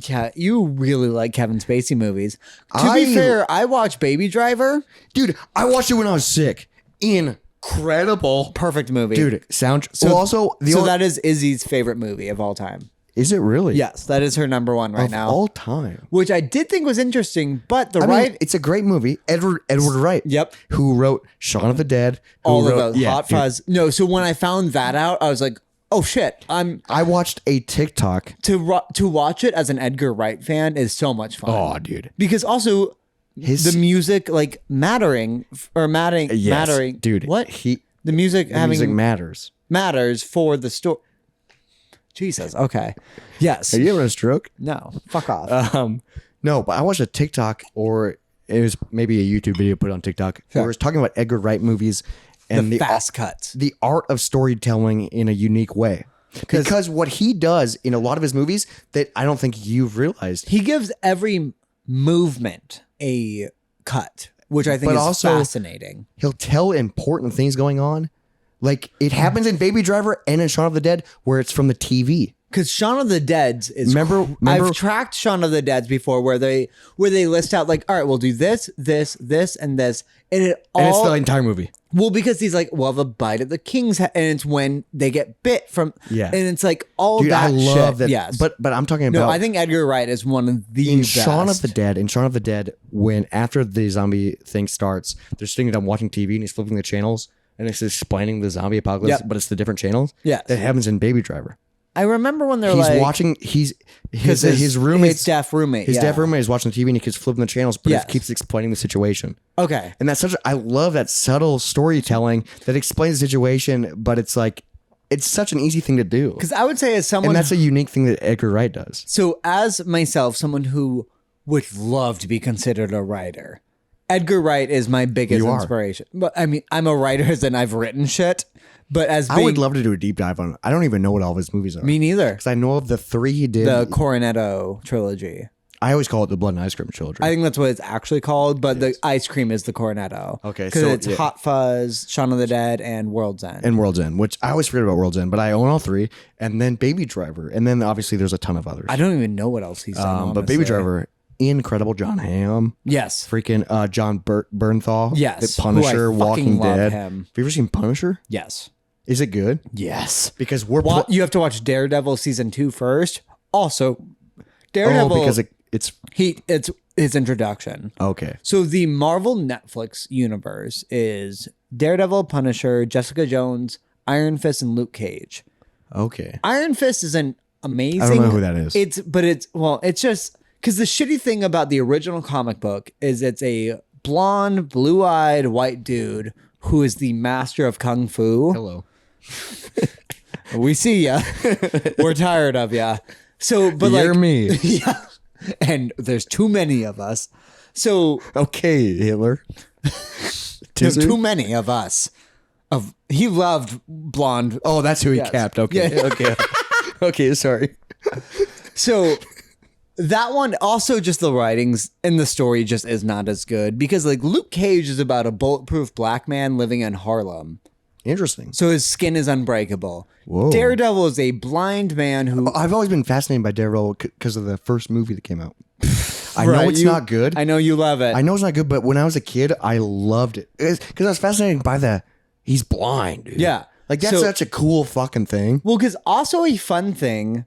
Yeah, you really like Kevin Spacey movies. To be fair, I watched Baby Driver. Dude, I watched it when I was sick. Incredible. Perfect movie. Dude, that is Izzy's favorite movie of all time. Is it really? Yes, that is her number one right now. Of all time. Which I did think was interesting, but it's a great movie. Edward Wright. Yep. Who wrote Shaun of the Dead. All of those. Hot Fuzz. No, so when I found that out, I was like, oh shit! I watched a TikTok to watch it as an Edgar Wright fan is so much fun. Oh, dude! Because also the music like mattering, dude. What the music matters for the story. Jesus. Okay. Yes. Are you having a stroke? No. Fuck off. No, but I watched a TikTok, or it was maybe a YouTube video put on TikTok. Where it was talking about Edgar Wright movies. And the fast cuts. The art of storytelling in a unique way. Because what he does in a lot of his movies that I don't think you've realized. He gives every movement a cut, which I think is fascinating. He'll tell important things going on. Like it happens in Baby Driver and in Shaun of the Dead where it's from the TV. Because Shaun of the Dead's is remember I've tracked Shaun of the Dead's before where they list out like, all right, we'll do this, this, this, and this. And it's the entire movie. Well, because he's like, we'll have a bite of the king's head, and it's when they get bit from, and it's like all that. I love that. Yes, but I'm talking about. No, I think Edgar Wright is one of the best. Shaun of the Dead, when after the zombie thing starts, they're sitting down watching TV, and he's flipping the channels, and it's explaining the zombie apocalypse, but it's the different channels. Yeah, that happens in Baby Driver. I remember when they're his roommate, his deaf roommate. His deaf roommate is watching TV and he keeps flipping the channels, but it keeps explaining the situation. Okay. And that's I love that subtle storytelling that explains the situation, but it's like, it's such an easy thing to do. Because I would say as someone... And that's a unique thing that Edgar Wright does. So as myself, someone who would love to be considered a writer, Edgar Wright is my biggest inspiration. But I mean, I'm a writer as in I've written shit. But I would love to do a deep dive on it. I don't even know what all of his movies are. Me neither. Because I know of the 3 he did. The Cornetto trilogy. I always call it the Blood and Ice Cream trilogy. I think that's what it's actually called, but the ice cream is the Cornetto. Okay, because it's Hot Fuzz, Shaun of the Dead, and World's End. And World's End, which I always forget about World's End, but I own all 3. And then Baby Driver, and then obviously there's a ton of others. I don't even know what else he's done. But Baby Driver, incredible. John Hamm, yes, freaking John Bernthal, yes, the Punisher, Walking Dead. Him. Have you ever seen Punisher? Yes. Is it good? Yes, because you have to watch Daredevil season 2 first. Also, Daredevil because it's his introduction. Okay. So the Marvel Netflix universe is Daredevil, Punisher, Jessica Jones, Iron Fist, and Luke Cage. Okay. Iron Fist is an amazing. I don't know who that is. It's just because the shitty thing about the original comic book is it's a blonde, blue-eyed white dude who is the master of kung fu. Hello. We see ya. We're tired of ya. So, but you're me. Yeah. And there's too many of us. So okay, Hitler. There's too many of us. He loved blonde. Oh, that's who he capped. Okay. Yeah. Okay. Okay, sorry. So that one also just the writings and the story just is not as good because like Luke Cage is about a bulletproof black man living in Harlem. Interesting. So his skin is unbreakable. Whoa. Daredevil is a blind man who... I've always been fascinated by Daredevil because of the first movie that came out. I know it's not good. I know you love it. I know it's not good, but when I was a kid, I loved it. Because I was fascinated by he's blind, dude. Yeah. Like, that's such a cool fucking thing. Well, because also a fun thing...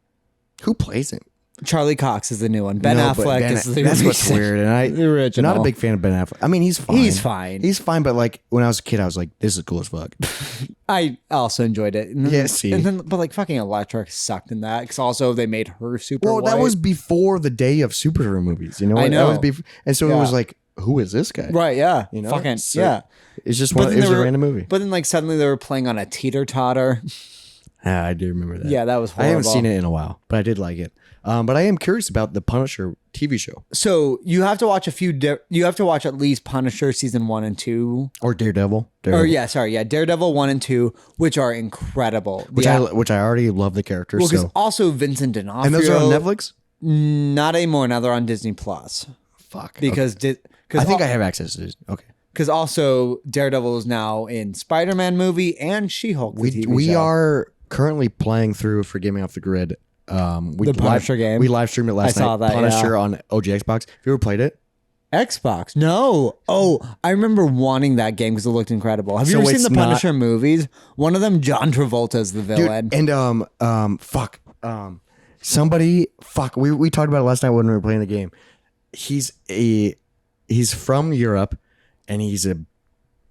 Who plays him? Charlie Cox is the new one. Ben Affleck is the That's what's weird. And the original. I'm not a big fan of Ben Affleck. I mean, he's fine. He's fine, but like when I was a kid, I was like, this is cool as fuck. I also enjoyed it. And then, yeah, see. And then, but like fucking Electra sucked in that because also they made her super white. That was before the day of superhero movies. You know, I know. That was before, and so it was like, who is this guy? Right? Yeah. You know, fucking so yeah. It's just one. It was a random movie. But then like suddenly they were playing on a teeter totter. I do remember that. Yeah, that was horrible. I haven't seen it in a while, but I did like it. But I am curious about the Punisher TV show. So you have to watch you have to watch at least Punisher season 1 and 2, or Daredevil. Daredevil 1 and 2, which are incredible. Which I already love the characters. Well, because also Vincent D'Onofrio. And those are on Netflix. Not anymore. Now they're on Disney Plus. Fuck. Because I think I have access to this. Okay. Because also Daredevil is now in Spider-Man movie and She-Hulk. We are currently playing through Forgive Me Off the Grid. The Punisher game. We live streamed it last night. I saw that. Punisher on OG Xbox. Have you ever played it? Xbox? No. Oh, I remember wanting that game because it looked incredible. Have you ever seen the Punisher movies? One of them, John Travolta is the villain. Dude, and somebody we talked about it last night when we were playing the game. He's from Europe, and he's a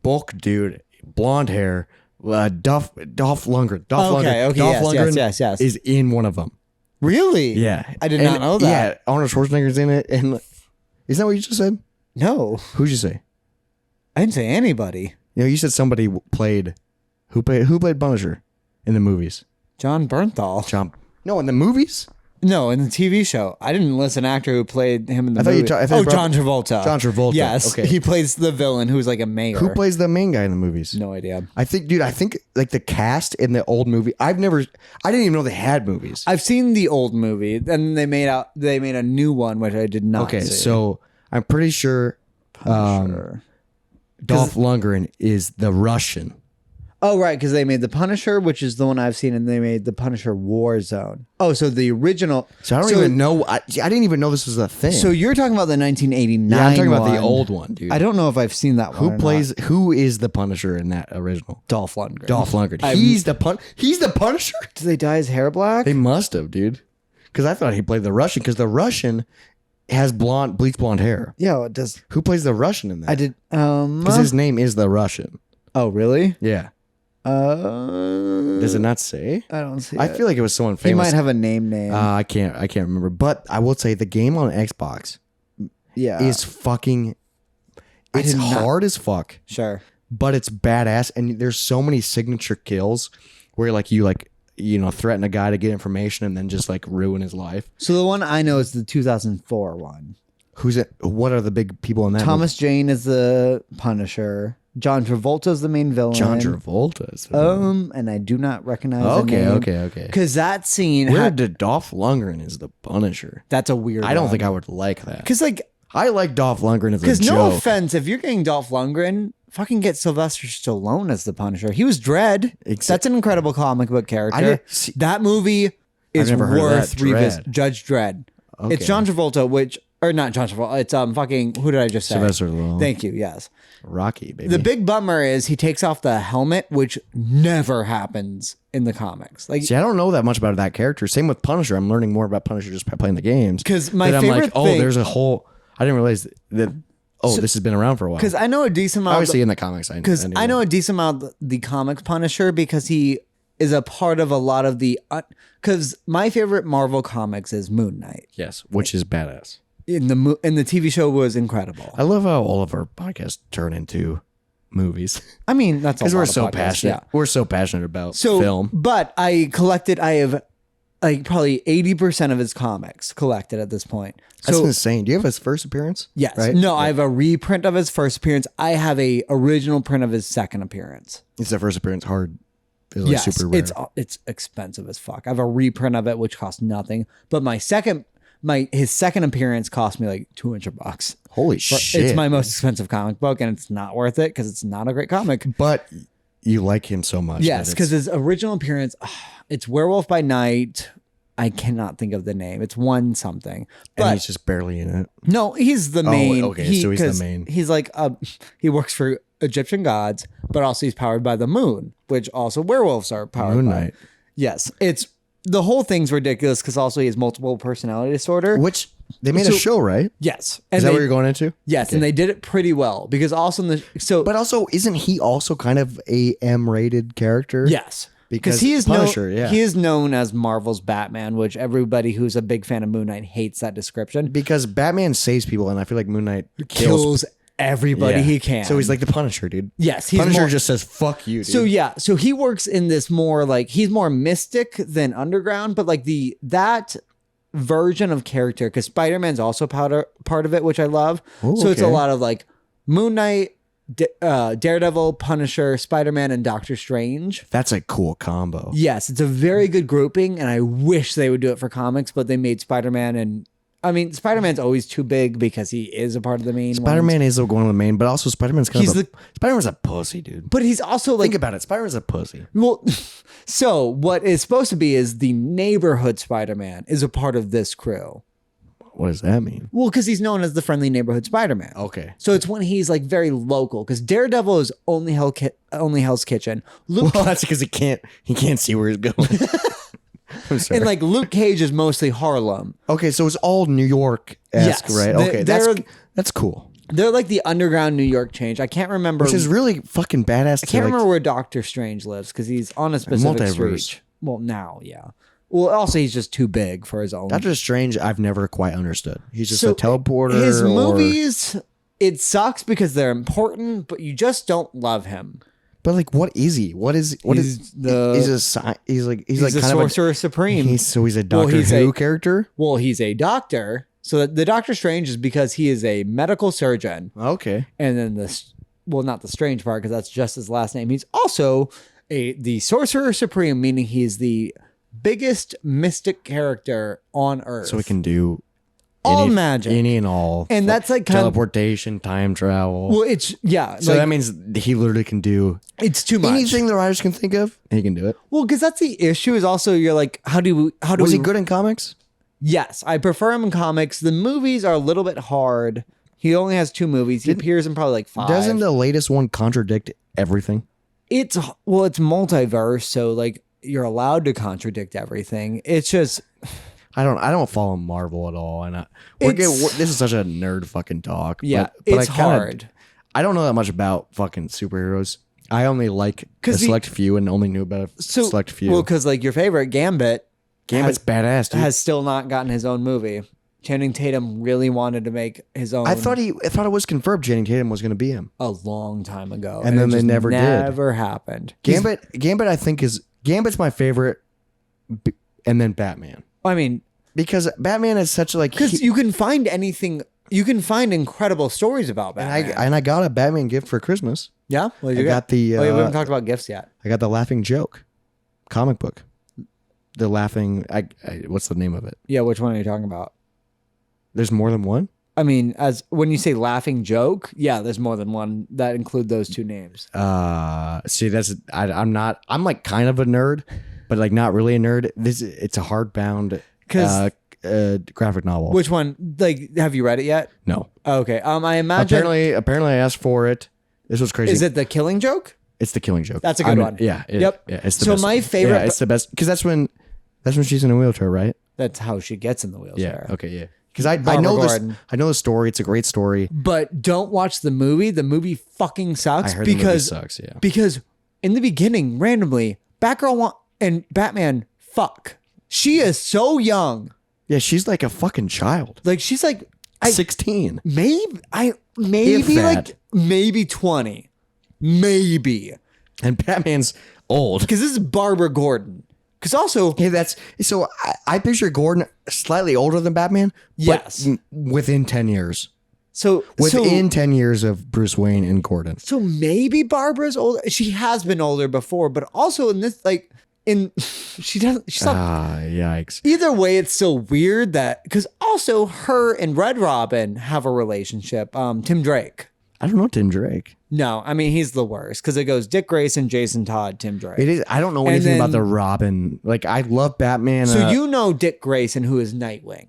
bulk dude, blonde hair. Dolph Lundgren. Dolph Lundgren yes. is in one of them. Really? Yeah. I did not know that. Yeah, Arnold Schwarzenegger's in it. And isn't that what you just said? No. Who'd you say? I didn't say anybody. You know, you said somebody played. Who played Punisher in the movies? John Bernthal. No, in the movies? No, in the TV show. I didn't list an actor who played him in the movie. John Travolta. John Travolta. Yes. Okay. He plays the villain who's like a mayor. Who plays the main guy in the movies? No idea. I think like the cast in the old movie, I didn't even know they had movies. I've seen the old movie, and they made a new one, which I did not see. Okay, so I'm pretty sure Dolph Lundgren is the Russian. Oh, right, because they made The Punisher, which is the one I've seen, and they made The Punisher Warzone. Oh, so the original... So I don't even know... I didn't even know this was a thing. So you're talking about the 1989 Yeah, I'm talking about one. the old one, dude. I don't know if I've seen that one. Who is the Punisher in that original? Dolph Lundgren. Dolph Lundgren. He's the Punisher? Did they dye his hair black? They must have, dude. Because I thought he played the Russian, because the Russian has bleach blonde hair. Yeah, it does. Who plays the Russian in that? I did... Because his name is the Russian. Oh, really? Yeah. Does it not say? I don't see. I feel like it was someone famous. He might have a name. I can't remember. But I will say the game on Xbox, is fucking. It's hard as fuck. Sure, but it's badass, and there's so many signature kills where you threaten a guy to get information and then just like ruin his life. So the one I know is the 2004 one. Who's it? What are the big people in that? Thomas Jane is the Punisher. John Travolta's the main villain. John Travolta's and I do not recognize the name. Okay. Because that scene... Where did Dolph Lundgren is the Punisher? That's a weird I don't think I would like that. Because like... I like Dolph Lundgren as a joke. Because no offense, if you're getting Dolph Lundgren, fucking get Sylvester Stallone as the Punisher. He was Dredd. That's an incredible comic book character. That movie is worth revisit. Judge Dredd. Okay. It's John Travolta, or not John Travolta. It's fucking, who did I just say? Sylvester Stallone. Thank you. Yes. Rocky, baby. The big bummer is he takes off the helmet, which never happens in the comics. Like, see, I don't know that much about that character. Same with Punisher. I'm learning more about Punisher just by playing the games. Because my favorite thing, there's a whole. I didn't realize that. This has been around for a while. Because I know a decent amount. Obviously, in the comics, because I know a decent amount of the comics Punisher because he is a part of a lot of the. Because my favorite Marvel comics is Moon Knight. Yes, which is badass. In the TV show was incredible. I love how all of our podcasts turn into movies. I mean, that's because we're so passionate. Yeah. We're so passionate about film. But I have like probably 80% of his comics collected at this point. That's insane. Do you have his first appearance? Yes. Right? No, I have a reprint of his first appearance. I have a original print of his second appearance. Is that first appearance hard? It's like super rare. It's expensive as fuck. I have a reprint of it which costs nothing. But his second appearance cost me like $200. Holy shit. It's my most expensive comic book and it's not worth it because it's not a great comic. But you like him so much. Yes, because his original appearance, it's Werewolf by Night. I cannot think of the name. It's one something. But and he's just barely in it. No, he's the main. Okay, so he's the main. He's like, he works for Egyptian gods, but also he's powered by the moon, which also werewolves are powered Moon by. Knight. Yes, the whole thing's ridiculous because also he has multiple personality disorder. Which they made a show, right? Yes. Is that what you're going into? Yes, okay. And they did it pretty well because also But also, isn't he also kind of a M-rated character? Yes. Because he is Punisher, he is known as Marvel's Batman, which everybody who's a big fan of Moon Knight hates that description. Because Batman saves people, and I feel like Moon Knight kills everybody he can. So he's like the Punisher, dude. Yes, Punisher just says "fuck you." Dude. So he works in this more like he's more mystic than underground, but like that version of character because Spider-Man's also part of it, which I love. Ooh, so it's a lot of like Moon Knight. Daredevil, Punisher, Spider-Man, and Doctor Strange. That's a cool combo. Yes, it's a very good grouping, and I wish they would do it for comics, but they made Spider-Man and... I mean, Spider-Man's always too big because he is a part of the main Spider-Man is one of the main, but also Spider-Man's Spider-Man's a pussy, dude. But he's also like... Think about it. Spider-Man's a pussy. Well, so what is supposed to be is the neighborhood Spider-Man is a part of this crew. What does that mean? Well, because he's known as the friendly neighborhood Spider-Man. Okay. So it's when he's like very local. Because Daredevil is only Hell's Kitchen. Well, that's because he can't see where he's going. I'm sorry. And like Luke Cage is mostly Harlem. Okay, so it's all New York-esque, right? Okay, that's cool. They're like the underground New York change. I can't remember. Which is really fucking badass. I can't remember where Doctor Strange lives because he's on a specific street. Well, now, yeah. Well, also, he's just too big for his own. Doctor Strange, I've never quite understood. He's just a teleporter. His movies, it sucks because they're important, but you just don't love him. But like, what is he? He's like a sorcerer supreme. He's a Doctor Who character. Well, he's a doctor. So the Doctor Strange is because he is a medical surgeon. Okay. And then not the strange part because that's just his last name. He's also the sorcerer supreme, meaning he's the biggest mystic character on Earth. So he can do all magic. Any and all. And that's like teleportation, time travel. Well, it's, yeah. So that means he literally can do... It's too much. Anything the writers can think of, he can do it. Well, because that's the issue is also you're like, Was he good in comics? Yes, I prefer him in comics. The movies are a little bit hard. He only has 2 movies. He appears in probably like 5. Doesn't the latest one contradict everything? It's multiverse, so like you're allowed to contradict everything. It's just... I don't follow Marvel at all, and this is such a nerd fucking talk. Yeah, but it's hard. I don't know that much about fucking superheroes. I only like a select few, and only knew about a select few. Well, because like your favorite Gambit's badass, dude. Has still not gotten his own movie. Channing Tatum really wanted to make his own. I thought it was confirmed Channing Tatum was going to be him a long time ago, and then they never did. Never happened. Gambit, I think Gambit's my favorite, and then Batman. I mean, because Batman is such like... Because you can find anything you can find incredible stories about Batman. And I got a Batman gift for Christmas. Yeah? What did you I got the... we haven't talked about gifts yet. I got the Laughing Joke comic book. The Laughing... what's the name of it? Yeah, which one are you talking about? There's more than one? I mean, as when you say Laughing Joke, yeah, there's more than one that include those two names. See, that's... I'm not... I'm like kind of a nerd, but like not really a nerd. It's a hardbound graphic novel. Which one? Like, have you read it yet? No. Okay. I imagine... Apparently I asked for it. This was crazy. Is it The Killing Joke? It's The Killing Joke. That's a good one. Yeah. Yep. Yeah, it's the so best. my favorite... Yeah, it's the best. Because that's when she's in a wheelchair, right? That's how she gets in the wheelchair. Yeah. Okay. Yeah. Because I know this. I know the story. It's a great story. But don't watch the movie. The movie fucking sucks. I heard the movie sucks. Yeah. Because in the beginning, randomly, Batgirl and Batman fuck. She is so young. Yeah, she's like a fucking child. Like she's like 16. Maybe 20. Maybe. And Batman's old. Because this is Barbara Gordon. Because also... Hey, that's... So I picture Gordon slightly older than Batman. Yes. But within 10 years. So... Within 10 years of Bruce Wayne and Gordon. So maybe Barbara's older. She has been older before, but also in this, like... She's not... Yikes. Either way, it's so weird that... Because also her and Red Robin have a relationship. Tim Drake. I don't know Tim Drake. No, I mean, he's the worst because it goes Dick Grayson, Jason Todd, Tim Drake. It is. I don't know anything about the Robin. Like, I love Batman. So you know Dick Grayson, who is Nightwing.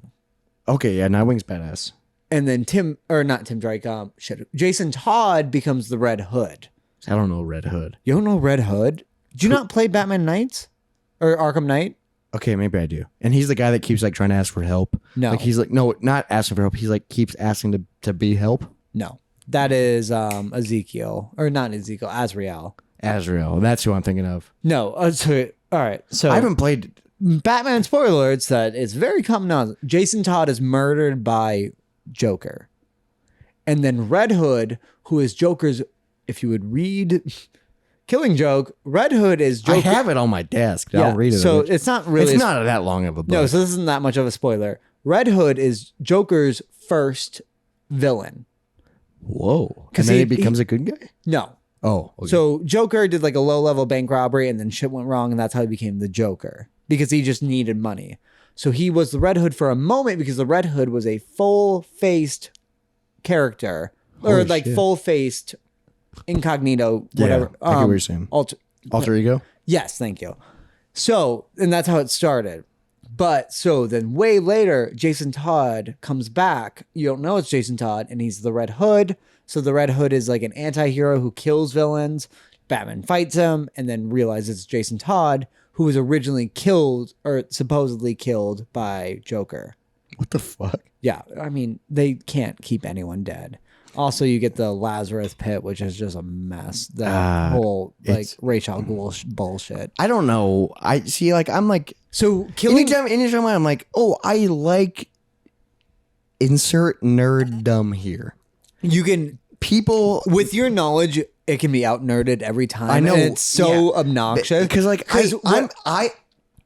Okay, yeah, Nightwing's badass. And then not Tim Drake, Jason Todd becomes the Red Hood. I don't know Red Hood. You don't know Red Hood? Do you not play Batman Knights? Or Arkham Knight? Okay, maybe I do. And he's the guy that keeps like trying to ask for help. No. Like he's like, no, not asking for help. He's like keeps asking to be help. No. That is Ezekiel. Or not Ezekiel, Azrael. Azrael. That's who I'm thinking of. No. All right. So I haven't played Batman spoiler alerts that it's very common knowledge. Jason Todd is murdered by Joker. And then Red Hood, who is Joker's, if you would read Killing Joke, Red Hood is Joker. I have it on my desk. Yeah, I'll read it. So it's not really... It's not that long of a book. No, so this isn't that much of a spoiler. Red Hood is Joker's first villain. Whoa. And then he becomes a good guy? No. Oh. Okay. So Joker did like a low-level bank robbery and then shit went wrong and that's how he became the Joker. Because he just needed money. So he was the Red Hood for a moment because the Red Hood was a full-faced character. Or like full-faced incognito, whatever. Yeah, I get what you're saying. Alter ego? Yes, thank you. So, and that's how it started. But so then way later, Jason Todd comes back. You don't know it's Jason Todd, and he's the Red Hood. So the Red Hood is like an anti-hero who kills villains. Batman fights him and then realizes it's Jason Todd, who was originally killed or supposedly killed by Joker. What the fuck? Yeah, I mean, they can't keep anyone dead. Also, you get the Lazarus Pit, which is just a mess. The whole like Rachel Gould bullshit. I don't know. I see. Like I'm like so. Anytime I'm like, oh, I like insert nerddom here. You can people with your knowledge. It can be out nerded every time. I know it's so obnoxious because like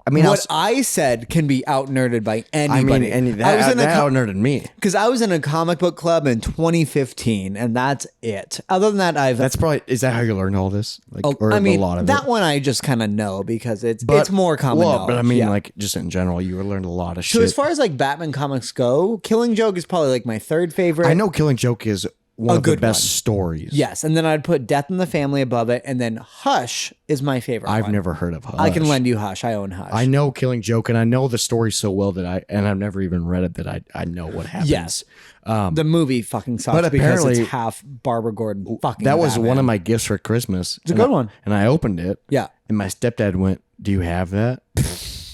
I mean, what I said can be out nerded by anybody. I mean, that out nerded me because I was in a comic book club in 2015, and that's it. Other than that, that's probably is that how you learned all this? Like, or I mean, a lot of that one I just kind of know because it's more common. Knowledge. But I mean, like just in general, you learned a lot of shit. So as far as like Batman comics go, Killing Joke is probably like my third favorite. I know Killing Joke is one of the best stories. Yes, and then I'd put Death in the Family above it, and then Hush is my favorite. I've never heard of Hush. I can lend you Hush. I own Hush. I know Killing Joke, and I know the story so well that I've never even read it that I know what happens. Yes, the movie fucking sucks, but apparently because it's half Barbara Gordon. Fucking that was Batman. one of my gifts for Christmas. It's a good one, and I opened it. Yeah, and my stepdad went, "Do you have that?"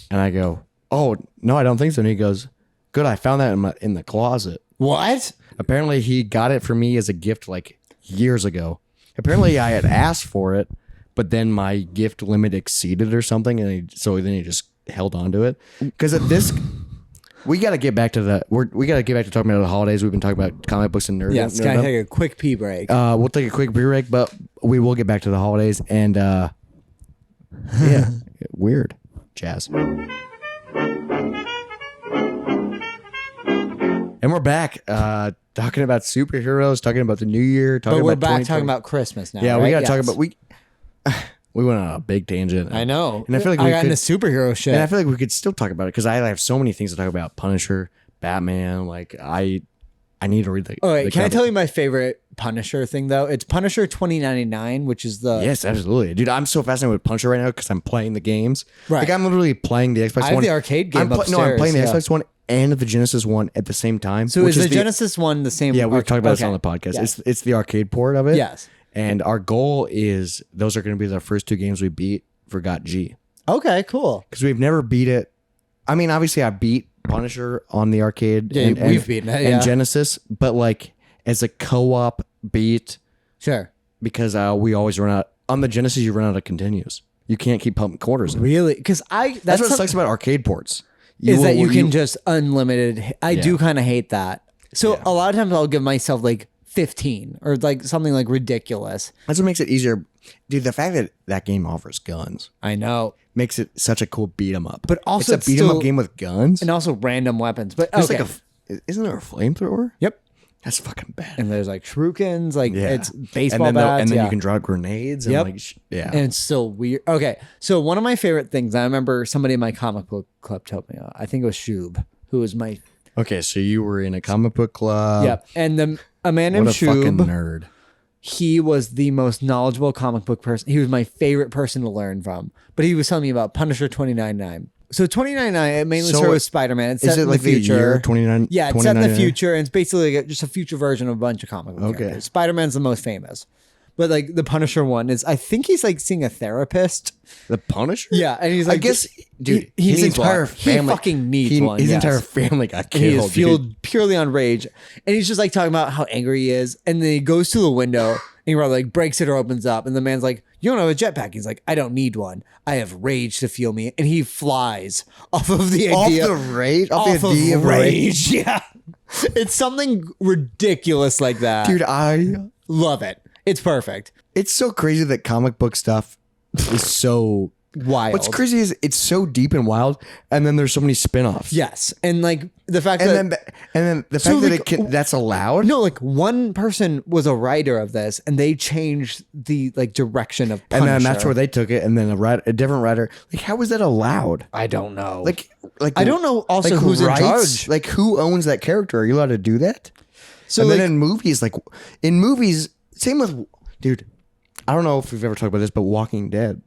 And I go, "Oh no, I don't think so." And he goes, "Good, I found that in the closet." What? Apparently he got it for me as a gift like years ago. Apparently I had asked for it, but then my gift limit exceeded or something, and then he just held on to it. Because at this, we got to get back to talking about the holidays. We've been talking about comic books and nerd. Yes, can I take a quick pee break? We'll take a quick pee break, but we will get back to the holidays and yeah, weird jazz. And we're back. talking about superheroes, talking about the new year, talking but we're about back talking about Christmas now. Yeah, right? we gotta talk about we went on a big tangent. I know. And I feel like I got into superhero shit. And I feel like we could still talk about it because I have so many things to talk about. Punisher, Batman. Like I need to read the. All right, can cover. I tell you my favorite Punisher thing though? It's Punisher 2099, which is the Yes, absolutely, dude. I'm so fascinated with Punisher right now because I'm playing the games. Right. Like I'm literally playing the Xbox I have One. the arcade game upstairs. No, I'm playing the Xbox One and the Genesis one at the same time. So is the Genesis one the same? Yeah, we've talked about this on the podcast. Yes. It's the arcade port of it. Yes. And our goal is those are going to be the first 2 games we beat for GOT G. Okay, cool. Because we've never beat it. I mean, obviously I beat Punisher on the arcade. Yeah, we've beaten it. And Genesis, but like as a co-op beat. Sure. Because we always run out. On the Genesis, you run out of continues. You can't keep pumping quarters in. Really? Because that's what sucks about arcade ports. You can just unlimited. I do kind of hate that. So a lot of times I'll give myself like 15 or like something like ridiculous. That's what makes it easier. Dude, the fact that that game offers guns. I know. Makes it such a cool beat 'em up. But also it's a beat 'em up game with guns. And also random weapons. But It's okay. Isn't there a flamethrower? Yep. That's fucking bad. And there's like shurikens, like it's baseball bats. And then you can draw grenades. And And it's still weird. Okay. So one of my favorite things, I remember somebody in my comic book club told me, I think it was Shub, who was my... Okay, so you were in a comic book club. Yep. And a man named Shub. What a fucking nerd. He was the most knowledgeable comic book person. He was my favorite person to learn from. But he was telling me about Punisher 2099. So 2099, it mainly started with Spider-Man. It's set in the future. Year 29? Yeah, it's set in the future, and it's basically like just a future version of a bunch of comic book characters. Spider-Man's the most famous. But like the Punisher one is, I think he's like seeing a therapist. The Punisher? Yeah, and he's like, I guess, dude, he his needs entire one. family. He fucking needs one. His entire family got killed. And he is fueled purely on rage, and he's just like talking about how angry he is, and then he goes to the window and he like breaks it or opens up, and the man's like, "You don't have a jetpack." He's like, "I don't need one. I have rage to fuel me," and he flies off of the idea. Off the rage? Off the idea of rage. Yeah, it's something ridiculous like that, dude. I love it. It's perfect. It's so crazy that comic book stuff is so wild. What's crazy is it's so deep and wild, and then there's so many spin-offs. Yes, and like the fact then the fact that that's allowed. No, like one person was a writer of this, and they changed the like direction of Punisher. And then that's where they took it, and then a different writer. Like, how is that allowed? I don't know. Like I don't know. Also, who's in charge? Like, who owns that character? Are you allowed to do that? So and like, then in movies, same with dude. I don't know if we've ever talked about this, but Walking Dead.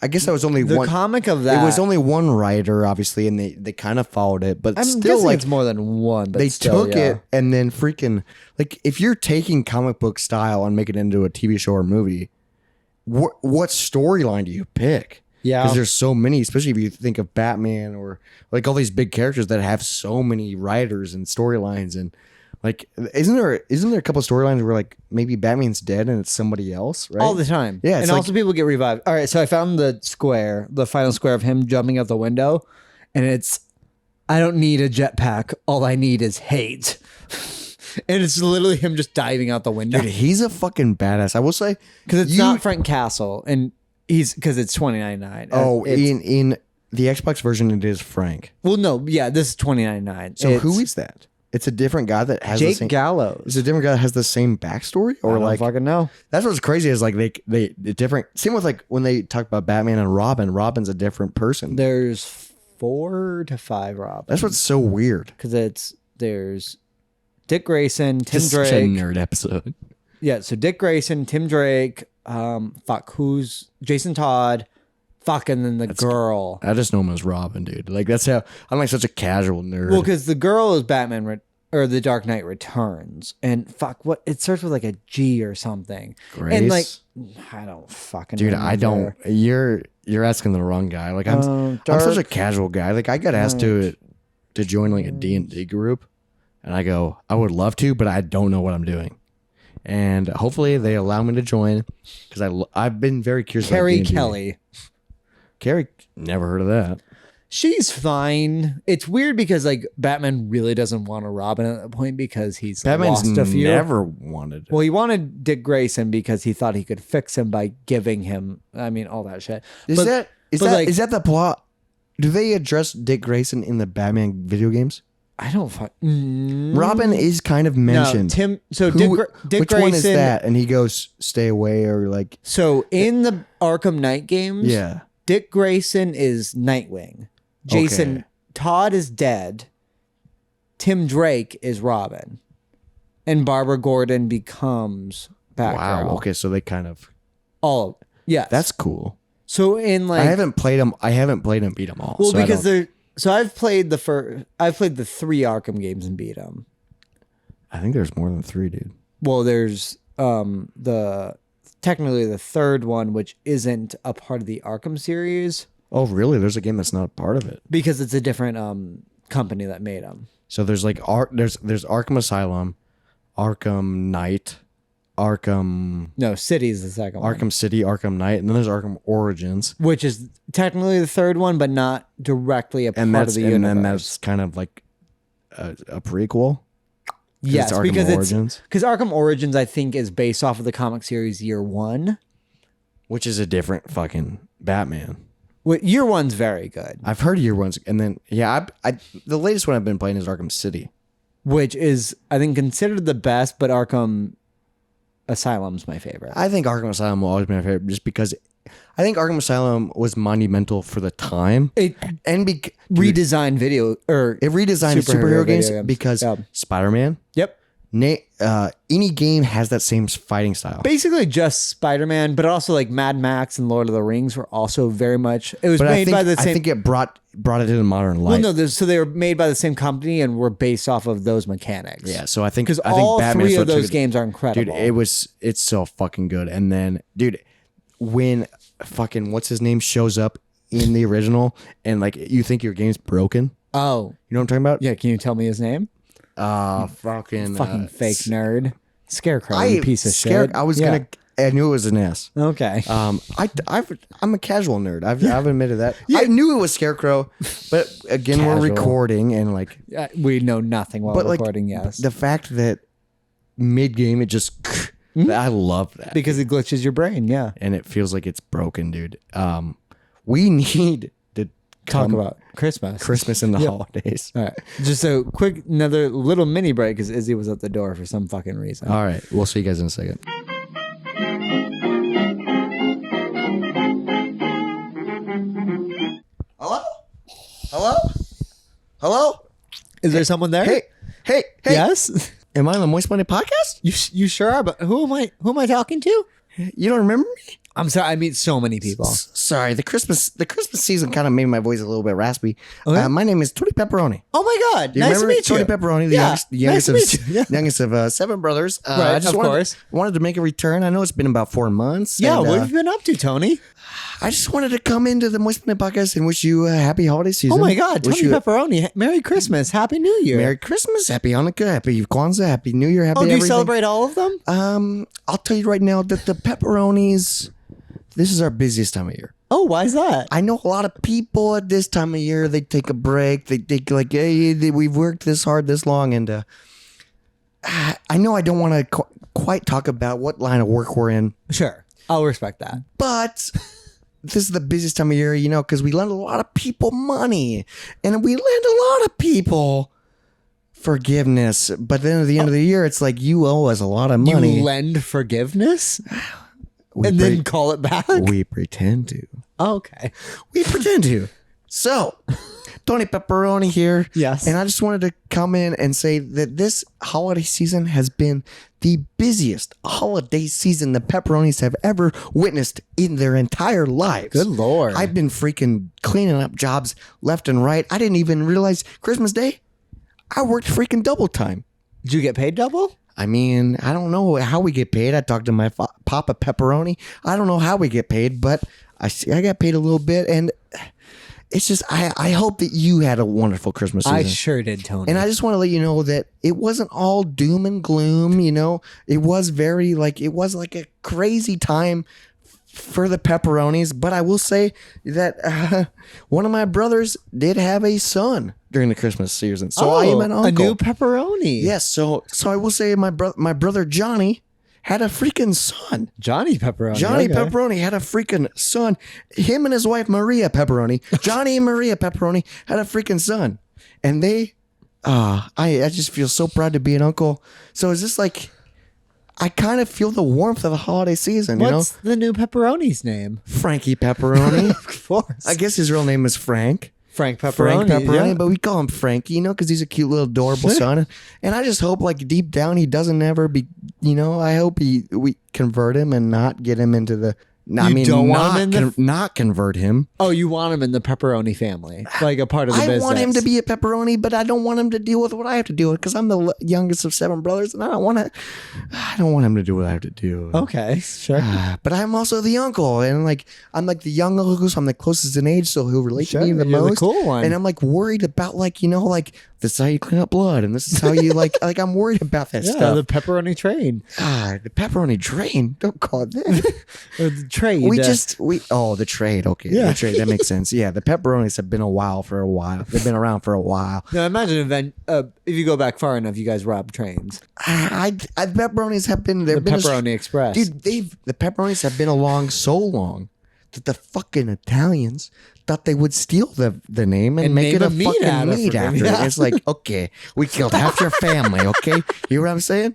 I guess that was only the one comic of that. It was only one writer, obviously, and they kind of followed it, but I'm still, like, it's more than one. But they still, took it and then freaking like if you're taking comic book style and making it into a TV show or movie, what storyline do you pick? Yeah, because there's so many, especially if you think of Batman or like all these big characters that have so many writers and storylines and. Like, isn't there a couple of storylines where like maybe Batman's dead and it's somebody else, right? All the time. Yeah, and also people get revived. All right, so I found the final square of him jumping out the window, and it's, I don't need a jetpack. All I need is hate. And it's literally him just diving out the window. Dude, he's a fucking badass. I will say, because it's not Frank Castle, and because it's 2099. Oh, in the Xbox version, it is Frank. Well, no, yeah, this is 2099. So who is that? It's a different guy that has Jake the same, Gallows. It's a different guy that has the same backstory, or I don't like fucking know. That's what's crazy is like they different. Same with like when they talk about Batman and Robin. Robin's a different person. There's 4 to 5 Robins. That's what's so weird because there's Dick Grayson, Tim Just Drake. Such a nerd episode. Yeah, so Dick Grayson, Tim Drake. Who's Jason Todd? And then the girl. I just know him as Robin, dude. Like that's how I'm like such a casual nerd. Well, because the girl is Batman or the Dark Knight Returns, and what it starts with like a G or something. Grace? And like I don't fucking. Dude, remember. I don't. You're asking the wrong guy. Like I'm such a casual guy. Like I got asked to join like a D&D group, and I go, I would love to, but I don't know what I'm doing. And hopefully they allow me to join because I've been very curious. Carrie Kelly. Carrie, never heard of that. She's fine. It's weird because like Batman really doesn't want a Robin at that point because he's Batman's lost a few. Never wanted. Well, he wanted Dick Grayson because he thought he could fix him by giving him. I mean, all that shit. Is that the plot? Do they address Dick Grayson in the Batman video games? I don't fuck. Robin is kind of mentioned. No, Tim. So Dick which Grayson. one is that? And he goes, "Stay away," or like. So in the Arkham Knight games, yeah, Dick Grayson is Nightwing. Jason Todd is dead. Tim Drake is Robin, and Barbara Gordon becomes Batgirl. Wow. Okay, so they kind of. All yes, that's cool. So in like I haven't played them. Beat them all. Well, so because they're. So I've played the 3 Arkham games and beat them. I think there's more than 3, dude. Well, there's technically the 3rd one, which isn't a part of the Arkham series. Oh, really? There's a game that's not a part of it because it's a different company that made them. So there's like there's Arkham Asylum, Arkham Knight, City is the second one. Arkham City, Arkham Knight, and then there's Arkham Origins, which is technically the 3rd one, but not directly a part of the universe. And then that's kind of like a prequel. Yes, because Arkham Origins, I think, is based off of the comic series Year One, which is a different fucking Batman. Well, Year One's very good. I've heard Year One's, and then the latest one I've been playing is Arkham City, which is I think considered the best, but Arkham Asylum's my favorite. I think Arkham Asylum will always be my favorite just because I think Arkham Asylum was monumental for the time. It redesigned superhero games because Spider-Man. Yep. Any game has that same fighting style. Basically just Spider-Man, but also like Mad Max and Lord of the Rings were also very much. It was made by the same. I think it brought it into modern life. Well, no, so they were made by the same company and were based off of those mechanics. Yeah, so I think all Batman 3 of those games are incredible. Dude, it's so fucking good. And then, dude, when fucking what's his name shows up in the original, and like you think your game's broken. Oh, you know what I'm talking about? Yeah, can you tell me his name? Fucking fake nerd, Scarecrow, you piece of shit. I knew it was an S. Okay. I'm a casual nerd. I've admitted that. Yeah. I knew it was Scarecrow, but again, we're recording and like we know nothing while recording. Yes. The fact that mid game it just, I love that because it glitches your brain. Yeah. And it feels like it's broken, dude. We need to talk about Christmas in the holidays. All right. Just a quick, another little mini break because Izzy was at the door for some fucking reason. All right. We'll see you guys in a second. Hello? Is there someone there? Hey. Yes? Am I on the Moist Monday podcast? You sure are, but who am I talking to? You don't remember me? I'm sorry, I meet so many people. Sorry, the Christmas season kind of made my voice a little bit raspy. Okay. My name is Tony Pepperoni. Oh my God, Do you nice to meet Tony you. Pepperoni, the youngest of 7 brothers. Right, of course. Wanted to make a return. I know it's been about 4 months. Yeah, what have you been up to, Tony? I just wanted to come into the Moist Monday podcast and wish you a happy holiday season. Oh my God, Tony Pepperoni. Merry Christmas. Happy New Year. Merry Christmas. Happy Hanukkah. Happy Kwanzaa. Happy New Year. Happy everything. Do you celebrate all of them? I'll tell you right now that the Pepperonis, this is our busiest time of year. Oh, why is that? I know a lot of people at this time of year, they take a break. They take like, hey, we've worked this hard this long. And I know I don't want to quite talk about what line of work we're in. Sure. I'll respect that. But this is the busiest time of year, because we lend a lot of people money and we lend a lot of people forgiveness. But then at the end of the year, it's like you owe us a lot of money. You lend forgiveness? Then call it back? We pretend to. Okay. We pretend to. So, Tony Pepperoni here. Yes. And I just wanted to come in and say that this holiday season has been the busiest holiday season the Pepperonis have ever witnessed in their entire lives. Good Lord. I've been freaking cleaning up jobs left and right. I didn't even realize Christmas Day, I worked freaking double time. Did you get paid double? I mean, I don't know how we get paid. I talked to my Papa Pepperoni. I don't know how we get paid, but I got paid a little bit. And it's just, I hope that you had a wonderful Christmas season. I sure did, Tony. And I just want to let you know that it wasn't all doom and gloom, It was it was like a crazy time for the Pepperonis. But I will say that one of my brothers did have a son during the Christmas season. So I am an uncle. A new Pepperoni. Yes. So I will say my brother Johnny had a freaking son. Johnny Pepperoni. Pepperoni had a freaking son. Him and his wife Maria Pepperoni, Johnny and Maria Pepperoni had a freaking son. And they I just feel so proud to be an uncle. So is this like, I kind of feel the warmth of the holiday season, What's the new pepperoni's name? Frankie Pepperoni. Of course. I guess his real name is Frank. Frank Pepperoni. But we call him Frankie, because he's a cute little adorable son. And I just hope, like, deep down he doesn't ever be, I hope we convert him and not get him into the... not convert him. Oh, you want him in the pepperoni family, like a part of the business. I want him to be a pepperoni, but I don't want him to deal with what I have to deal with because I'm the youngest of 7 brothers, and I don't want him to do what I have to do. Okay, sure. But I'm also the uncle, and I'm like the young uncle, so I'm the closest in age, so he'll relate to me the most. The cool one. And I'm like worried about this is how you clean up blood, and this is how you I'm worried about that stuff. The pepperoni train. The pepperoni train. Don't call it that. The trade. The trade. Okay, the trade. That makes sense. Yeah, the pepperonis have been for a while. They've been around for a while. Now imagine if you go back far enough, you guys robbed trains. Pepperonis have been there. The Pepperoni Express, dude. The pepperonis have been along so long that the fucking Italians thought they would steal the name and make it a fucking meat after it. It's like, okay, we killed half your family. Okay, you know what I'm saying?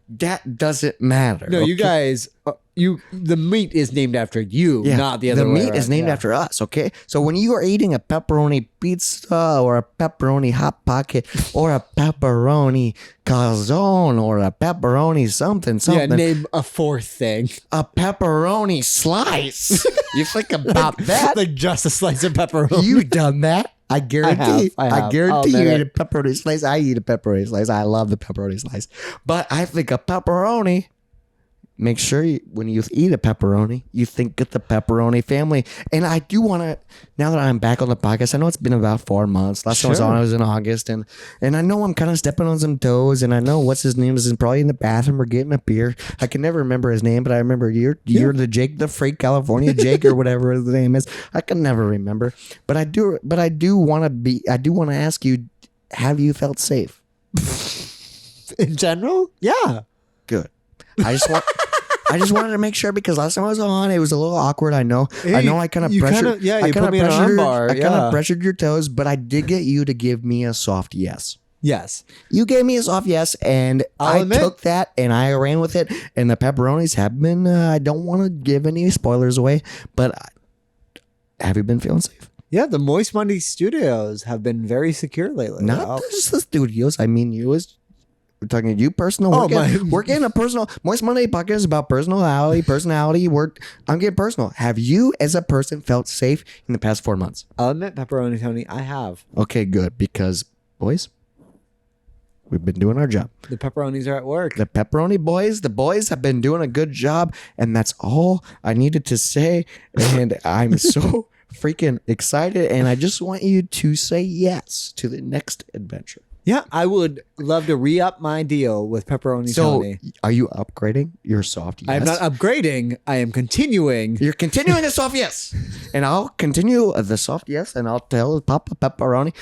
That doesn't matter. No, you guys, the meat is named after you, not the other way. The meat is named after us, okay? So when you are eating a pepperoni pizza or a pepperoni hot pocket or a pepperoni calzone or a pepperoni something. Yeah, name a fourth thing. A pepperoni slice. You think about that? Like just a slice of pepperoni. You've done that. I guarantee. I guarantee you eat a pepperoni slice. I eat a pepperoni slice. I love the pepperoni slice. But I think a pepperoni. Make sure when you eat a pepperoni, you think of the pepperoni family. And I do want to, now that I'm back on the podcast, I know it's been about 4 months. Last time I was in August. And I know I'm kind of stepping on some toes. And I know what's his name is probably in the bathroom or getting a beer. I can never remember his name, but I remember you're the Jake the Freak California Jake or whatever his name is. I can never remember. But I do want to ask you, have you felt safe? In general? Yeah. Good. I just wanted to make sure because last time I was on, it was a little awkward. I know. I kind of pressured. I kind of pressured your toes, but I did get you to give me a soft yes. Yes, you gave me a soft yes, and I took that and I ran with it. And the pepperonis have been. I don't want to give any spoilers away, but have you been feeling safe? Yeah, the Moist Monday studios have been very secure lately. Not just the studios. I mean, we're talking to you personal. We're getting a personal. Moist Monday podcast is about personality. I'm getting personal. Have you, as a person, felt safe in the past 4 months? I'll admit, Pepperoni Tony, I have. Okay, good. Because, boys, we've been doing our job. The pepperonis are at work. The pepperoni boys, the boys have been doing a good job. And that's all I needed to say. And I'm so freaking excited. And I just want you to say yes to the next adventure. Yeah, I would love to re-up my deal with Pepperoni Tony. So, are you upgrading your soft yes? I'm not upgrading. I am continuing. You're continuing a soft yes. And I'll continue the soft yes, and I'll tell Papa Pepperoni.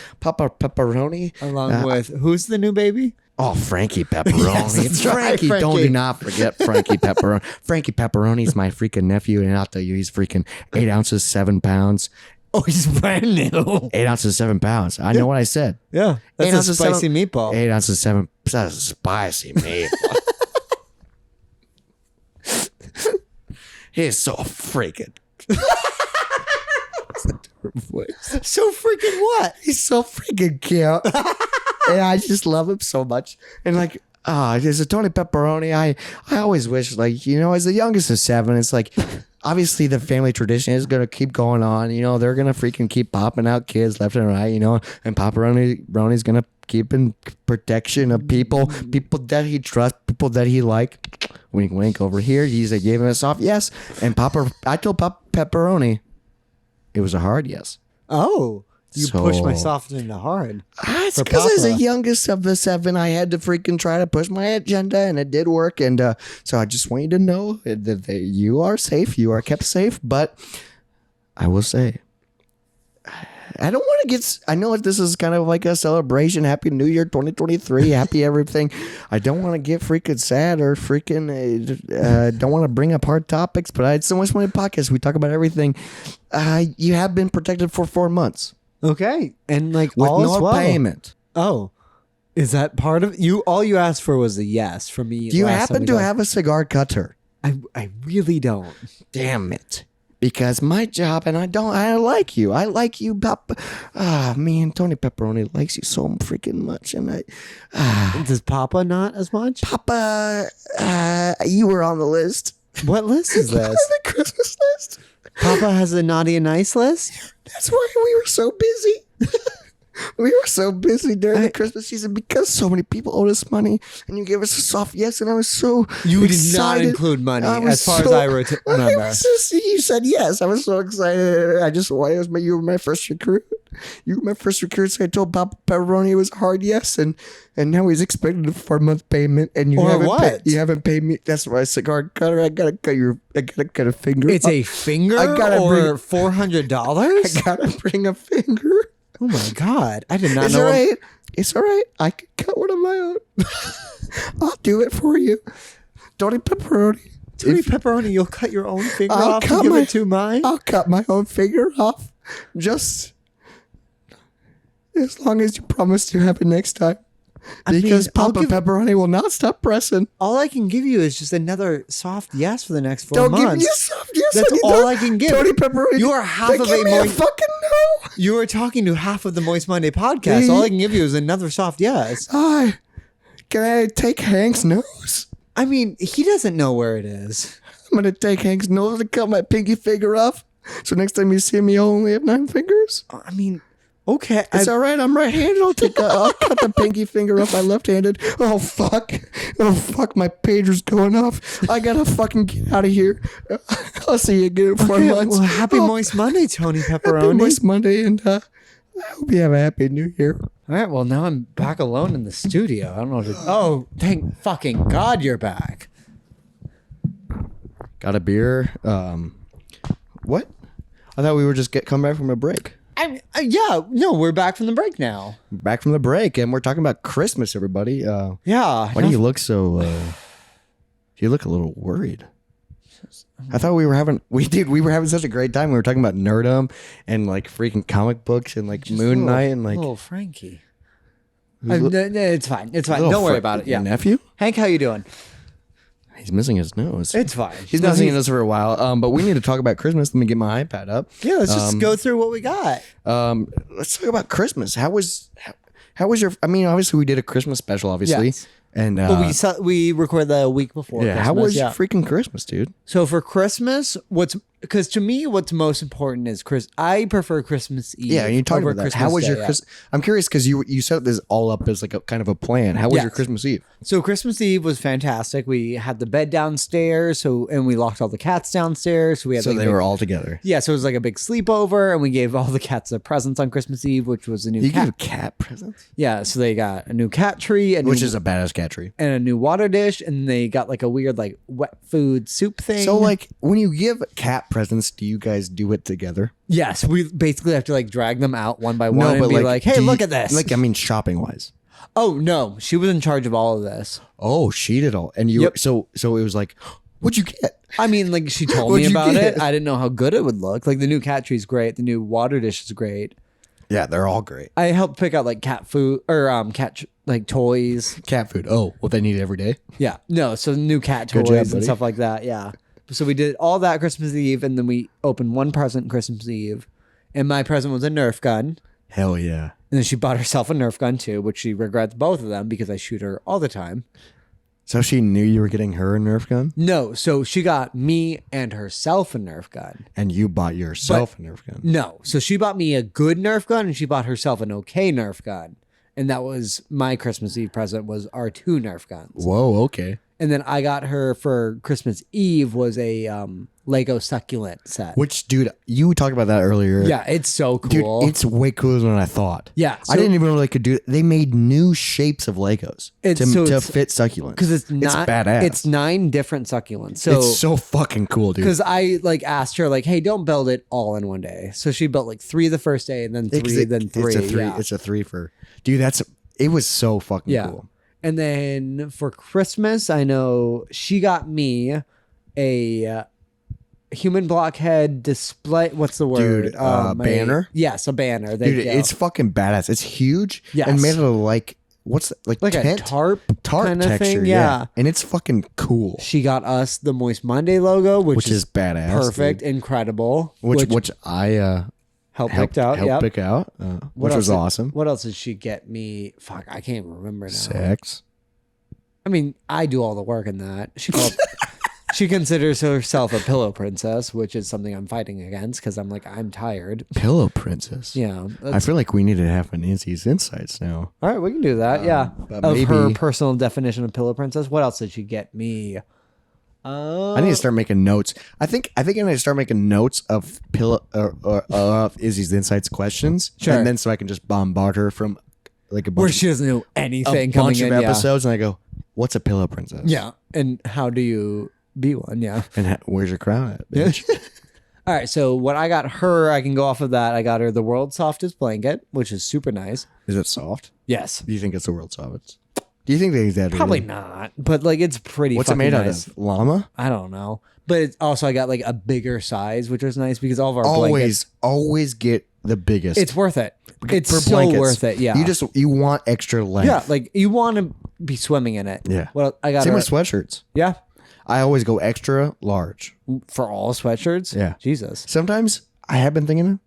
Along with, who's the new baby? Oh, Frankie Pepperoni. Yes, it's Frankie. Frankie. Do not forget Frankie Pepperoni. Frankie Pepperoni is my freaking nephew, and I'll tell you, he's freaking 8 ounces, 7 pounds. Oh, he's brand new. 8 ounces, 7 pounds. I know what I said. Yeah. That's a spicy meatball. 8 ounces, 7. That's a spicy meatball. He's so freaking. So freaking what? He's so freaking cute. And I just love him so much. And there's a Tony Pepperoni. I always wish, as the youngest of 7, it's like, obviously the family tradition is going to keep going on. They're going to freaking keep popping out kids left and right, and Pepperoni's going to keep in protection of people that he trusts, people that he like. Wink, wink over here. He gave him a soft yes. And I told Papa Pepperoni it was a hard yes. Oh. You pushed my soft into hard. It's because as the youngest of the 7, I had to freaking try to push my agenda, and it did work. And so I just want you to know that you are safe. You are kept safe. But I will say, I don't want to get... I know this is kind of like a celebration. Happy New Year 2023. Happy everything. I don't want to get freaking sad or freaking... don't want to bring up hard topics, but it's so much money podcast. We talk about everything. You have been protected for 4 months. Okay. And with no payment. Oh. Is that part of you? All you asked for was a yes from me. Do you happen to have a cigar cutter? I really don't. Damn it. Because my job, and I like you. I like you, Papa. Me and Tony Pepperoni likes you so freaking much. And Does Papa not as much? Papa, you were on the list. What list is this? The Christmas list. Papa has a naughty and nice list? That's why we were so busy. We were so busy during the Christmas season because so many people owed us money, and you gave us a soft yes, and I was so You excited. did not include money, as far as I remember. You said yes. I was so excited. You were my first recruit. You were my first recruit, so I told Papa Pepperoni it was a hard yes, and now he's expecting a 4-month payment, and you haven't paid me. That's why cigar cutter. I gotta cut a finger. It's a finger or $400? I gotta bring a finger. Oh my God. I did not know. It's all right. I can cut one of my own. I'll do it for you. Tony Pepperoni. Tony Pepperoni, you'll cut your own finger off and give it to mine? I'll cut my own finger off. Just as long as you promise to have it next time. Because Papa Pepperoni will not stop pressing. All I can give you is just another soft yes for the next 4 months. Don't give me a soft yes. That's all I can give. Tony Pepperoni. You are half of a fucking no. You are talking to half of the Moist Monday podcast. All I can give you is another soft yes. Can I take Hank's nose? I mean, he doesn't know where it is. I'm going to take Hank's nose and cut my pinky finger off. So next time you see me, I'll only have 9 fingers. I mean... Okay. It's all right. I'm right-handed. I'll cut the pinky finger off my left-handed. Oh, fuck. My pager's going off. I gotta fucking get out of here. I'll see you again in 4 months. Well, happy Moist Monday, Tony Pepperoni. Happy Moist Monday, and I hope you have a happy new year. All right. Well, now I'm back alone in the studio. I don't know what to... Oh, thank fucking God you're back. Got a beer. What? I thought we were just coming back from a break. We're back from the break now. Back from the break, and we're talking about Christmas, everybody. Yeah. Why do you look so... you look a little worried. I thought we were having such a great time. We were talking about nerdum and like freaking comic books and like Moon Knight and like... Little Frankie. It's fine. It's fine. Don't worry about it. Yeah. Nephew? Hank, how you doing? He's missing his nose. It's fine. He's not seeing us for a while. But we need to talk about Christmas. Let me get my iPad up. Yeah, let's just go through what we got. Let's talk about Christmas. How was your? I mean, obviously we did a Christmas special, obviously, yes. And we recorded the week before. Yeah, Christmas. How was your freaking Christmas, dude? So for Christmas, because to me, what's most important is I prefer Christmas Eve. Yeah, and you talked about that. Christmas How was Day, your Christmas? I'm curious because you set this all up as like a kind of a plan. How was your Christmas Eve? So Christmas Eve was fantastic. We had the bed downstairs, and we locked all the cats downstairs. So they were all together. Yeah, so it was like a big sleepover, and we gave all the cats a presents on Christmas Eve, which was a new cat. You gave cat presents? Yeah, so they got a new cat tree, which is a badass cat tree, and a new water dish, and they got like a weird like wet food soup thing. So like when you give cat presents, do you guys do it together? Yes, we basically have to like drag them out one by one and be like, hey, look at this. Like, I mean, shopping wise. Oh no, she was in charge of all of this. Oh, she did all, and you. Yep. So it was like, what'd you get? I mean, like she told me about it. I didn't know how good it would look. Like the new cat tree's great. The new water dish is great. Yeah, they're all great. I helped pick out like cat food or like toys. Cat food. Oh, what they need every day. Yeah. No. So new cat toys and stuff like that. Yeah. So we did all that Christmas Eve, and then we opened one present Christmas Eve, and my present was a Nerf gun. Hell yeah. And then she bought herself a Nerf gun too, which she regrets both of them because I shoot her all the time. So she knew you were getting her a Nerf gun? No. So she got me and herself a Nerf gun. And you bought yourself a Nerf gun? No. So she bought me a good Nerf gun, and she bought herself an okay Nerf gun. And that was my Christmas Eve present, was our 2 Nerf guns. Whoa, okay. And then I got her for Christmas Eve was a Lego succulent set. Which, dude, you talked about that earlier. Yeah, it's so cool. Dude, it's way cooler than I thought. Yeah. I didn't even know they could do it. They made new shapes of Legos to fit succulents. Because it's badass. It's 9 different succulents. So it's so fucking cool, dude. Because I like asked her like, hey, don't build it all in one day. So she built like 3 the first day, and then 3, then 3. It's a 3 for... Dude, it was so fucking cool. And then for Christmas, I know she got me a human blockhead display. What's the word? Dude, banner? Yes, a banner. Dude, it's fucking badass. It's huge. Yes. And made out of like what's that? Like tent? A tarp kind of texture, thing. Yeah. And it's fucking cool. She got us the Moist Monday logo, which is badass, perfect, dude. Incredible. Which I helped pick out, which was awesome. What else did she get me? Fuck, I can't remember now. Sex. I mean, I do all the work in that. She considers herself a pillow princess, which is something I'm fighting against because I'm like, I'm tired. Pillow princess. Yeah. I feel like we need to have an Nancy's insights now. All right, we can do that. Yeah. Of her personal definition of pillow princess. What else did she get me? I need to start making notes. I think I need to start making notes of Izzy's insights questions, and then so I can just bombard her from like a bunch where she doesn't know anything. A bunch of episodes, and I go, "What's a pillow princess?" Yeah, and how do you be one? Yeah, and where's your crown at, bitch? All right, so what I got her, I can go off of that. I got her the world's softest blanket, which is super nice. Is it soft? Yes. Do you think it's the world's softest? Do you think they exaggerate? Probably not, but like it's pretty. What's it made nice. out of? Llama? I don't know, but it's also I got like a bigger size, which was nice because all of our always get the biggest. It's worth it. It's for so blankets. Worth it. Yeah, you want extra length. Yeah, like you want to be swimming in it. Yeah. Well, I got same with sweatshirts. Yeah, I always go extra large for all sweatshirts. Yeah, Jesus. Sometimes I have been thinking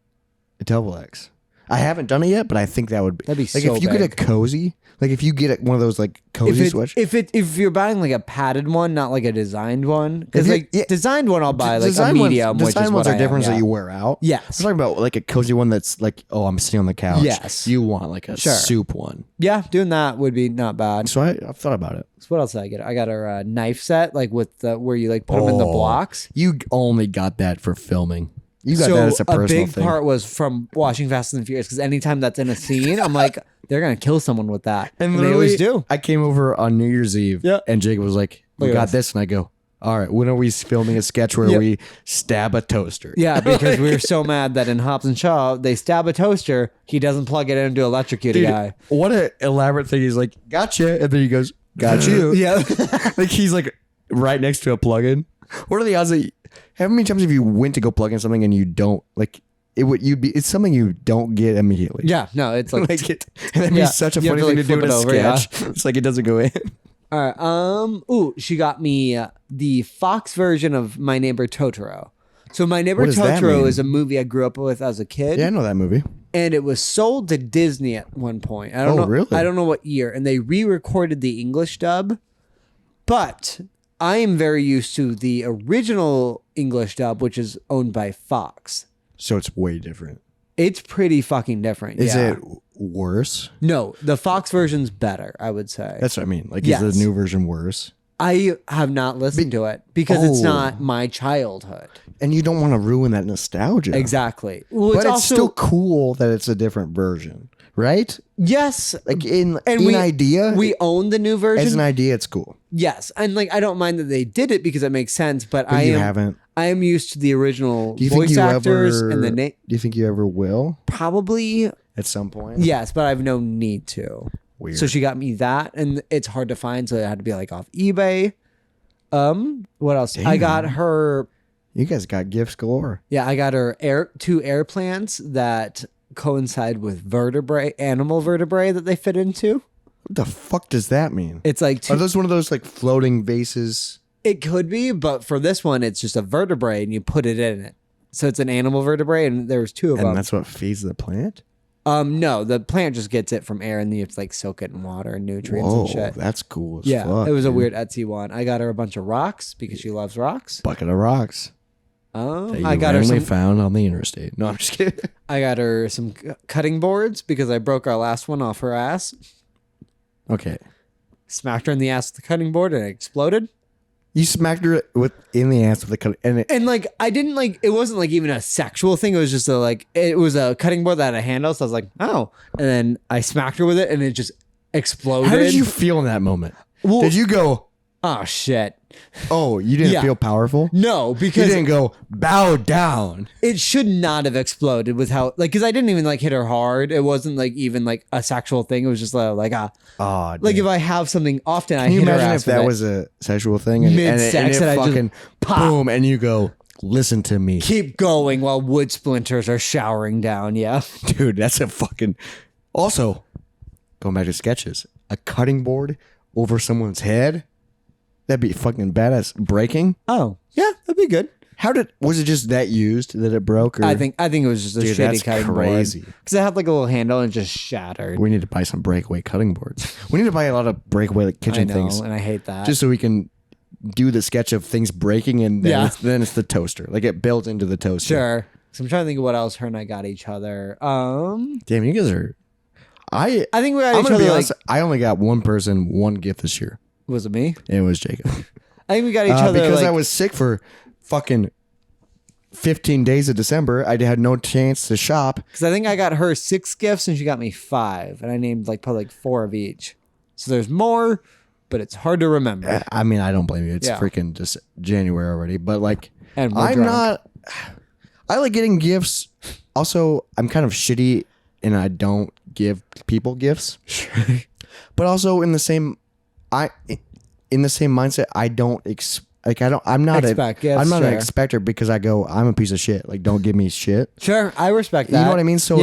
a double X. I haven't done it yet, but I think that'd be like so if you big. get a cozy, like if you get one of those like cozy sweatshirts. If you're buying like a padded one, not like a designed one, because designed one I'll buy like a medium. Design ones are different that you wear out. Yes, I'm talking about like a cozy one that's like, oh, I'm sitting on the couch. Yes, you want like a soup one. Yeah, doing that would be not bad. So I've thought about it. So what else did I get? I got her knife set, like with the where you like put them in the blocks. You only got that for filming. You got that as a personal thing. A big part was from watching Fast and Furious because anytime that's in a scene, I'm like, they're gonna kill someone with that, and they always do. I came over on New Year's Eve, and Jacob was like, "We got this," and I go, "All right, when are we filming a sketch where we stab a toaster?" Yeah, because we were so mad that in Hobbs and Shaw they stab a toaster, he doesn't plug it in to electrocute a guy. What an elaborate thing! He's like, "Gotcha," and then he goes, "Got you." Yeah, like he's like right next to a plug-in. What are the odds that? How many times have you went to go plug in something and you don't like it? It's something you don't get immediately. Yeah, no, it's like, and that'd be such a funny thing to do in a sketch. It's like it doesn't go in. All right. Ooh, she got me the Fox version of My Neighbor Totoro. So My Neighbor Totoro is a movie I grew up with as a kid. Yeah, I know that movie. And it was sold to Disney at one point. I don't know. Really? I don't know what year. And they re-recorded the English dub, but I am very used to the original English dub, which is owned by Fox. So it's way different. It's pretty fucking different. Is it worse? No, the Fox version's better, I would say. That's what I mean. Like, is the new version worse? I have not listened to it because it's not my childhood. And you don't want to ruin that nostalgia. Exactly. Well, but it's still cool that it's a different version, right? Yes. Like in idea. We own the new version. As an idea, it's cool. Yes. And like, I don't mind that they did it because it makes sense, but I am used to the original voice actors and the name. Do you think you ever will? Probably. At some point? Yes, but I have no need to. Weird. So she got me that, and it's hard to find, so it had to be like off eBay. What else? Damn. I got her. You guys got gifts galore. Yeah, I got her two air plants that coincide with animal vertebrae that they fit into. What the fuck does that mean? It's like are those one of those like floating vases? It could be, but for this one, it's just a vertebrae, and you put it in it. So it's an animal vertebrae, and there's two of them. And that's what feeds the plant? No, the plant just gets it from air, and then you have to like soak it in water and nutrients and shit. That's cool as fuck. It was a weird Etsy one. I got her a bunch of rocks because she loves rocks. Bucket of rocks. I got her some found on the interstate. No, I'm just kidding. I got her some cutting boards because I broke our last one off her ass. Okay. Smacked her in the ass with the cutting board and it exploded. You smacked her in the ass with the cutting, and like I didn't like it wasn't like even a sexual thing. It was just it was a cutting board that had a handle. So I was like, oh, and then I smacked her with it, and it just exploded. How did you feel in that moment? Well, did you go, oh shit? Oh, you didn't feel powerful? No, because you didn't go bow down. It should not have exploded with how because I didn't even like hit her hard. It wasn't like even like a sexual thing. It was just like if I have something often, I hit her ass. Can you imagine if that was a sexual thing and mid-sex and I fucking just pop. Boom and you go, listen to me, keep going while wood splinters are showering down. Yeah, dude, that's a fucking. Also, going back to sketches. a cutting board over someone's head. That'd be fucking badass. Breaking. Oh yeah, that'd be good. Was it just that used that it broke? Or? I think it was just a shitty cutting crazy. board. Because it had like a little handle and it just shattered. We need to buy some breakaway cutting boards. We need to buy a lot of breakaway kitchen things. And I hate that. Just so we can do the sketch of things breaking and then it's the toaster. Like it built into the toaster. Sure. So I'm trying to think of what else her and I got each other. Damn, you guys are... I think we got each other honest, I only got one person, one gift this year. Was it me? It was Jacob. I think we got each other because I was sick for fucking 15 days of December. I had no chance to shop. Because I think I got her 6 gifts and she got me 5. And I named probably 4 of each. So there's more, but it's hard to remember. I mean, I don't blame you. It's freaking just January already. But and I like getting gifts. Also, I'm kind of shitty and I don't give people gifts. But also in the same mindset, I don't I'm not an expector because I go, I'm a piece of shit. Like, don't give me shit. Sure, I respect that. You know what I mean? So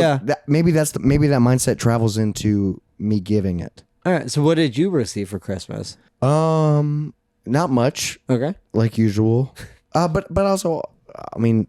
maybe that mindset travels into me giving it. All right. So what did you receive for Christmas? Not much. Okay. Like usual. But also, I mean,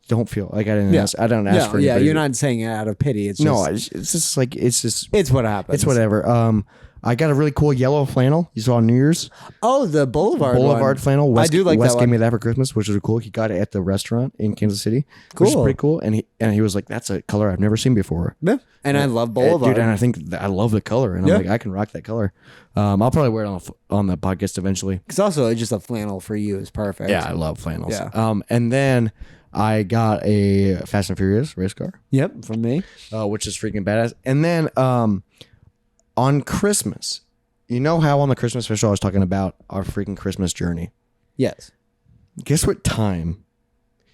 don't feel like I didn't ask. I don't ask for anybody. Yeah, you're not saying it out of pity. It's just it's what happens. It's whatever. I got a really cool yellow flannel you saw on New Year's. Oh, the Boulevard flannel. I do like Wes that gave one. me that for Christmas, which was cool. He got it at the restaurant in Kansas City. Cool. Which is pretty cool. And he was like, that's a color I've never seen before. Yeah. And I love Boulevard. Dude, and I think I love the color. And I'm like, I can rock that color. I'll probably wear it on the podcast eventually. Because also, just a flannel for you is perfect. Yeah, I love flannels. Yeah. And then I got a Fast and Furious race car. Yep, from me. Which is freaking badass. And then on Christmas, you know how on the Christmas special I was talking about our freaking Christmas journey? Yes. Guess what time?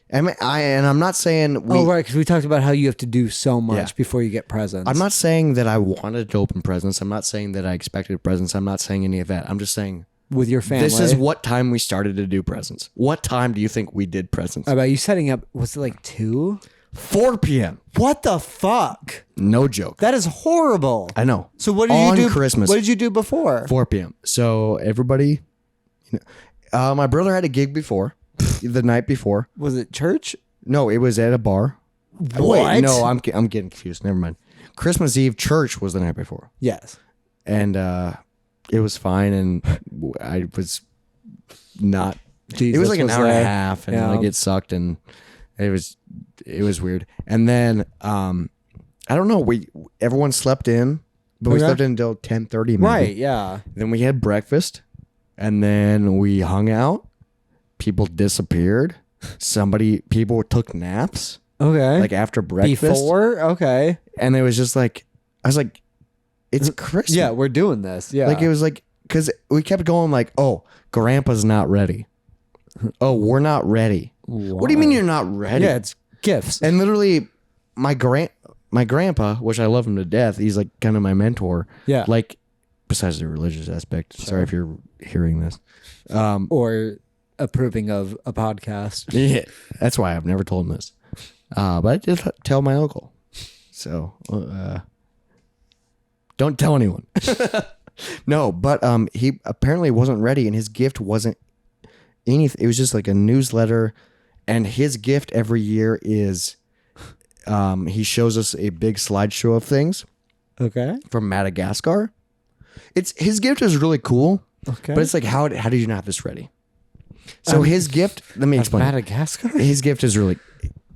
And I'm not saying right, because we talked about how you have to do so much before you get presents. I'm not saying that I wanted to open presents. I'm not saying that I expected presents. I'm not saying any of that. I'm just saying with your family. This is what time we started to do presents. What time do you think we did presents? About you setting up, was it like 2? 4 p.m. What the fuck? No joke. That is horrible. I know. So what did you do? Christmas. What did you do before? 4 p.m. So everybody, my brother had a gig before, the night before. Was it church? No, it was at a bar. What? Wait, no, I'm getting confused. Never mind. Christmas Eve church was the night before. Yes. And it was fine, and I was not. Jesus it was like an hour and a there. half, and it sucked, and it was weird. And then I don't know. Everyone slept in, but we slept in until 10:30. Maybe. Right. Yeah. Then we had breakfast, and then we hung out. People disappeared. People took naps. Okay. Like after breakfast. Before? Okay. And it was just like, I was like, it's Christmas. Yeah, we're doing this. Yeah. Like it was like, because we kept going like, oh, Grandpa's not ready. Oh, we're not ready. What do you mean you're not ready? Yeah, it's gifts. And literally, my grandpa, which I love him to death, he's like kind of my mentor. Yeah. Like, besides the religious aspect. Sure. Sorry if you're hearing this. Or approving of a podcast. Yeah, that's why I've never told him this. But I did tell my uncle. So, don't tell anyone. No, but he apparently wasn't ready, and his gift wasn't anything. It was just like a newsletter, and his gift every year is he shows us a big slideshow of things. Okay. From Madagascar. His gift is really cool. Okay. But it's like, how did you not have this ready? So his gift, let me explain. Madagascar? His gift is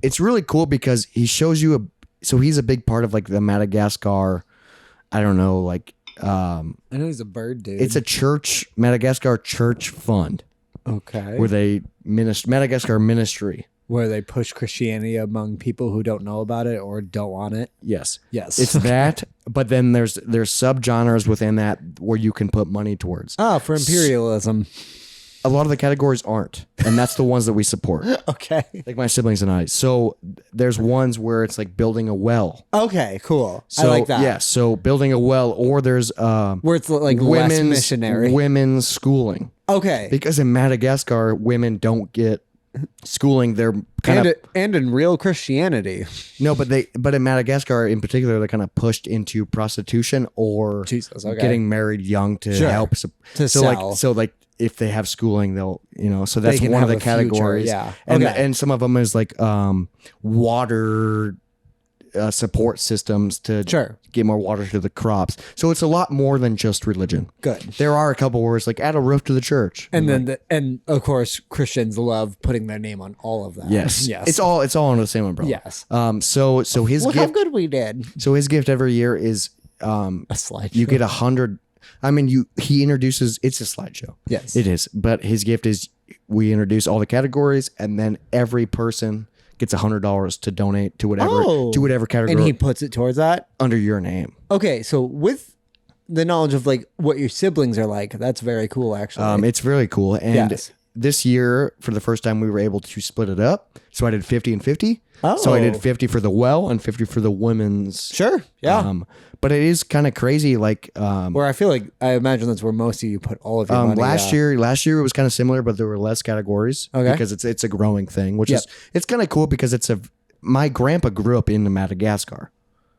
it's really cool because he shows you so he's a big part of like the Madagascar, I don't know, like, I know he's a bird dude. it's a church, Madagascar church fund. Okay. Where they Madagascar ministry. Where they push Christianity among people who don't know about it or don't want it. Yes. Yes. It's that, but then there's subgenres within that where you can put money towards. Oh, for imperialism. A lot of the categories aren't, and that's the ones that we support. Okay. Like my siblings and I. So there's ones where it's like building a well. Okay, cool. So, I like that. Yeah, so building a well, or there's where it's like less missionary. Women's schooling. Okay. Because in Madagascar, women don't get schooling, they're kind of and in real Christianity. No, but in Madagascar in particular, they're kind of pushed into prostitution or getting married young to help to sell. Like if they have schooling, they'll so that's one of the categories. Yeah, and some of them is like water support systems to get more water to the crops. So it's a lot more than just religion. Good. There are a couple words like add a roof to the church, and and of course Christians love putting their name on all of that. Yes. It's all under the same umbrella. Yes. So his look gift, how good we did. So his gift every year is a slideshow. You get 100. I mean, he introduces. It's a slideshow. Yes, it is. But his gift is we introduce all the categories, and then every person gets $100 to donate to whatever category, and he puts it towards that under your name. Okay, so with the knowledge of like what your siblings are like, that's very cool. Actually, it's really cool. And this year, for the first time, we were able to split it up. So I did 50 and 50. Oh. So I did 50 for the well and 50 for the women's. Sure. Yeah. But it is kind of crazy. Like, where I feel like I imagine that's where most of you put all of your money. Last year it was kind of similar, but there were less categories because it's a growing thing, which is it's kind of cool because my grandpa grew up in Madagascar,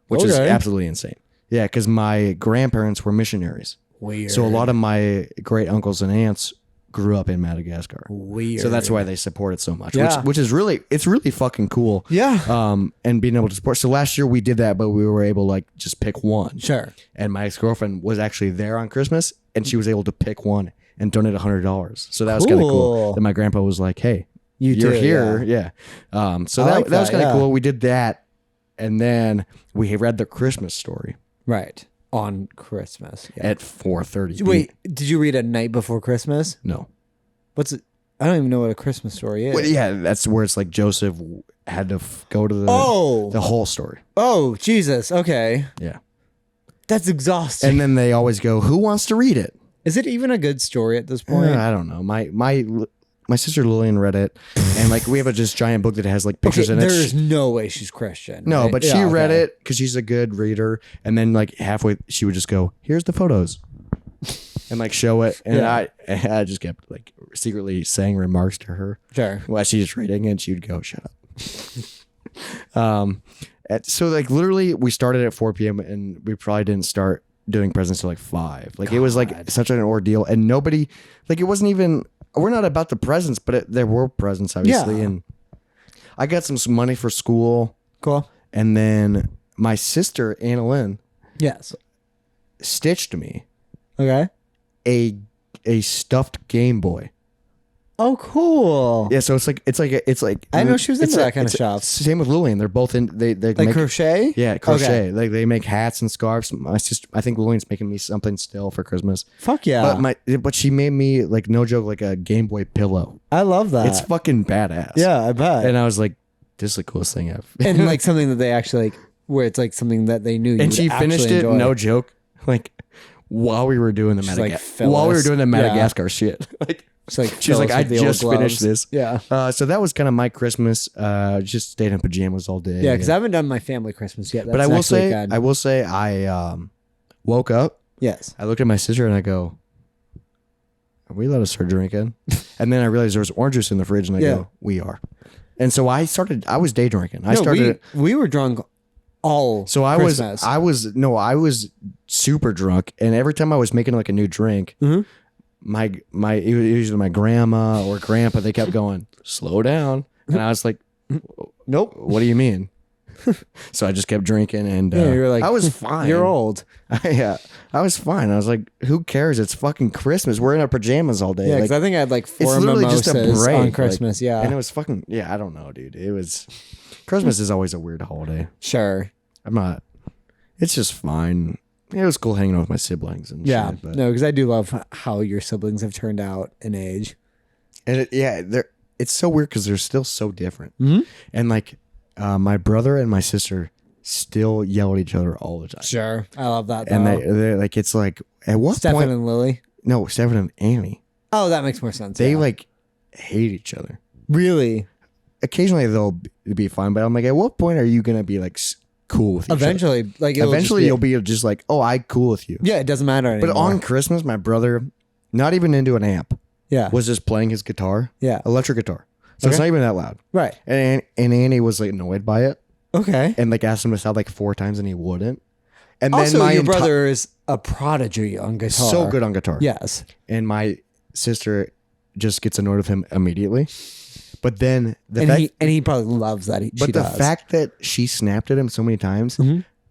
which is absolutely insane. Yeah, because my grandparents were missionaries. Weird. So a lot of my great uncles and aunts grew up in Madagascar. Weird. So that's why they support it so much. Yeah. Which is really fucking cool. Yeah. And being able to support. So last year we did that, but we were able to like just pick one. Sure. And my ex-girlfriend was actually there on Christmas and she was able to pick one and donate $100. So that was kind of cool. Then my grandpa was like, "Hey, you're here." Yeah. So that was kind of cool. We did that. And then we read the Christmas story. Right. On Christmas at 4:30. Wait, did you read a night before Christmas? No. What's it? I don't even know what a Christmas story is. Well, yeah, that's where it's like Joseph had to go to the whole story. Oh, Jesus. Okay. Yeah. That's exhausting. And then they always go, "Who wants to read it?" Is it even a good story at this point? I don't know. My sister Lillian read it, and like we have a just giant book that has like pictures in it. There's no way she's Christian. No, but she read it because she's a good reader, and then like halfway she would just go, "Here's the photos," and like show it, and I just kept like secretly saying remarks to her. Sure. While she's reading, and she'd go, "Shut up." So like literally, we started at 4 p.m. and we probably didn't start doing presents till like 5. Like it was like such an ordeal, and nobody like it wasn't even. We're not about the presents, but there were presents, obviously. Yeah. And I got some money for school. Cool. And then my sister, Anna Lynn, stitched me a stuffed Game Boy. Oh, cool. Yeah, so it's like I know she was into that kind of shop. Same with Lillian. They're both in they make crochet? Yeah, crochet. Like they make hats and scarves. My sister, I think Lillian's making me something still for Christmas. Fuck yeah. But she made me like no joke like a Game Boy pillow. I love that. It's fucking badass. Yeah, I bet. And I was like, this is the coolest thing I've and like something that they actually like where it's like something that they knew you and she finished it, no joke, like while we were doing the Madagascar shit. Like she's like, I just finished this. Yeah. So that was kind of my Christmas. Just stayed in pajamas all day. Yeah, because I haven't done my family Christmas yet. But I will say, I woke up. Yes. I looked at my sister and I go, "Are we allowed to start drinking?" And then I realized there was orange juice in the fridge, and I go, "We are." And so I was day drinking. We were drunk all. So Christmas. I was super drunk, and every time I was making like a new drink. Mm-hmm. Usually my grandma or grandpa, they kept going, "Slow down," and I was like, "Nope, what do you mean?" So I just kept drinking, and you're like, I was fine. You're old. I was fine. I was like, who cares? It's fucking Christmas. We're in our pajamas all day. Yeah, because I think I had like 4 mimosas on Christmas. Like, and it was fucking I don't know, dude. It was Christmas is always a weird holiday. Sure, it's just fine. It was cool hanging out with my siblings and shit. But. No, because I do love how your siblings have turned out in age. And it's so weird because they're still so different. Mm-hmm. And like my brother and my sister still yell at each other all the time. Sure. I love that. And they're like, it's like, at what Stefan point? and Lily? No, Stefan and Annie. Oh, that makes more sense. They like hate each other. Really? Occasionally they'll be fine, but I'm like, at what point are you going to be like cool with each eventually, other? like you'll be just like, oh, I cool with you. Yeah, it doesn't matter anymore. But on Christmas, my brother, not even into an amp, was just playing his guitar, electric guitar. So it's not even that loud. Right. And Annie was like annoyed by it. Okay. And like asked him to stop like 4 times and he wouldn't. And also, then your brother is a prodigy on guitar. So good on guitar. Yes. And my sister just gets annoyed with him immediately. But then he probably loves that. But the fact that she snapped at him so many times,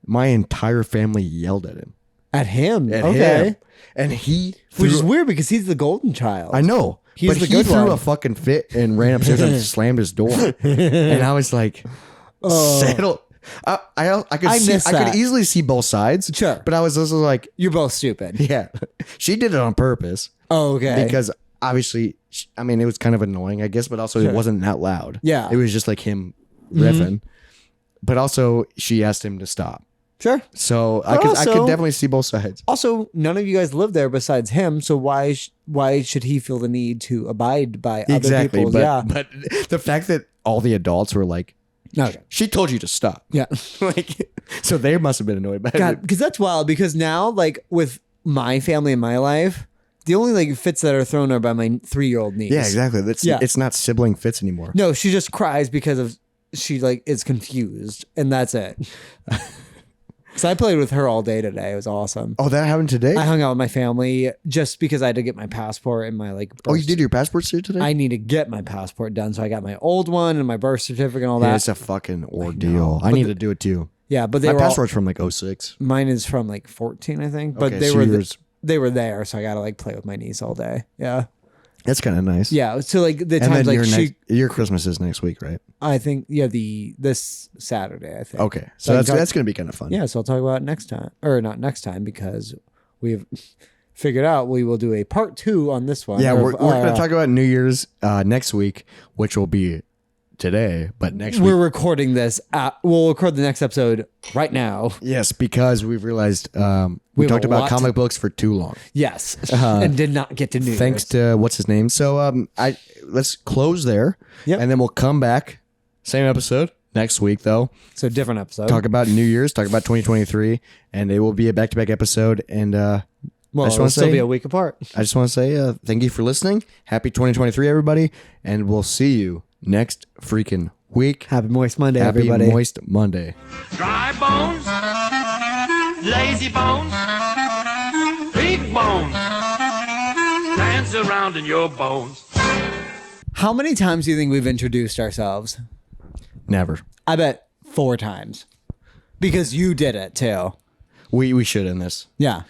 my entire family yelled at him. At him? At okay. him. And which is weird because he's the golden child. I know. But he threw a fucking fit and ran upstairs and slammed his door. And I was like, settle. I could easily see both sides. Sure. But I was also like, you're both stupid. Yeah. She did it on purpose. Oh, okay. Because obviously, I mean, it was kind of annoying, I guess, but also it wasn't that loud. Yeah. It was just like him riffing. But also, she asked him to stop. Sure. So I could definitely see both sides. Also, none of you guys live there besides him, so why should he feel the need to abide by other people's? But the fact that all the adults were like, okay, she told you to stop. Yeah. Like, so they must have been annoyed by it. Because that's wild. Because now, like with my family in my life, the only like fits that are thrown are by my 3-year-old niece. Yeah, exactly. It's not sibling fits anymore. No, she just cries because she like is confused, and that's it. So I played with her all day today. It was awesome. Oh, that happened today? I hung out with my family just because I had to get my passport and my like. Oh, you did your passport suit today? I need to get my passport done, so I got my old one and my birth certificate and all that. It's a fucking ordeal. I need to do it too. Yeah, but my passport's from like 06. Mine is from like 14, I think. But they were there, so I got to like play with my niece all day. Yeah. That's kind of nice. Yeah. So like the times like your Christmas is next week, right? I think this Saturday, I think. Okay. So that's going to be kind of fun. Yeah. So I'll talk about it next time, or not next time, because we've figured out we will do a part 2 on this one. Yeah. We're going to talk about New Year's next week, which will be today, but next week. We're recording this. We'll record the next episode right now. Yes, because we've realized we talked about comic books for too long. Yes, and did not get to New Year's. Thanks to what's his name. So let's close there, and then we'll come back. Same episode next week, though. So different episode. Talk about New Year's. Talk about 2023, and it will be a back-to-back episode. And it'll still be a week apart. I just want to say thank you for listening. Happy 2023, everybody, and we'll see you next freaking week. Happy Moist Monday, everybody. Happy Moist Monday. Dry bones, lazy bones, big bones, dance around in your bones. How many times do you think we've introduced ourselves? Never. I bet 4 times. Because you did it too. We should in this. Yeah.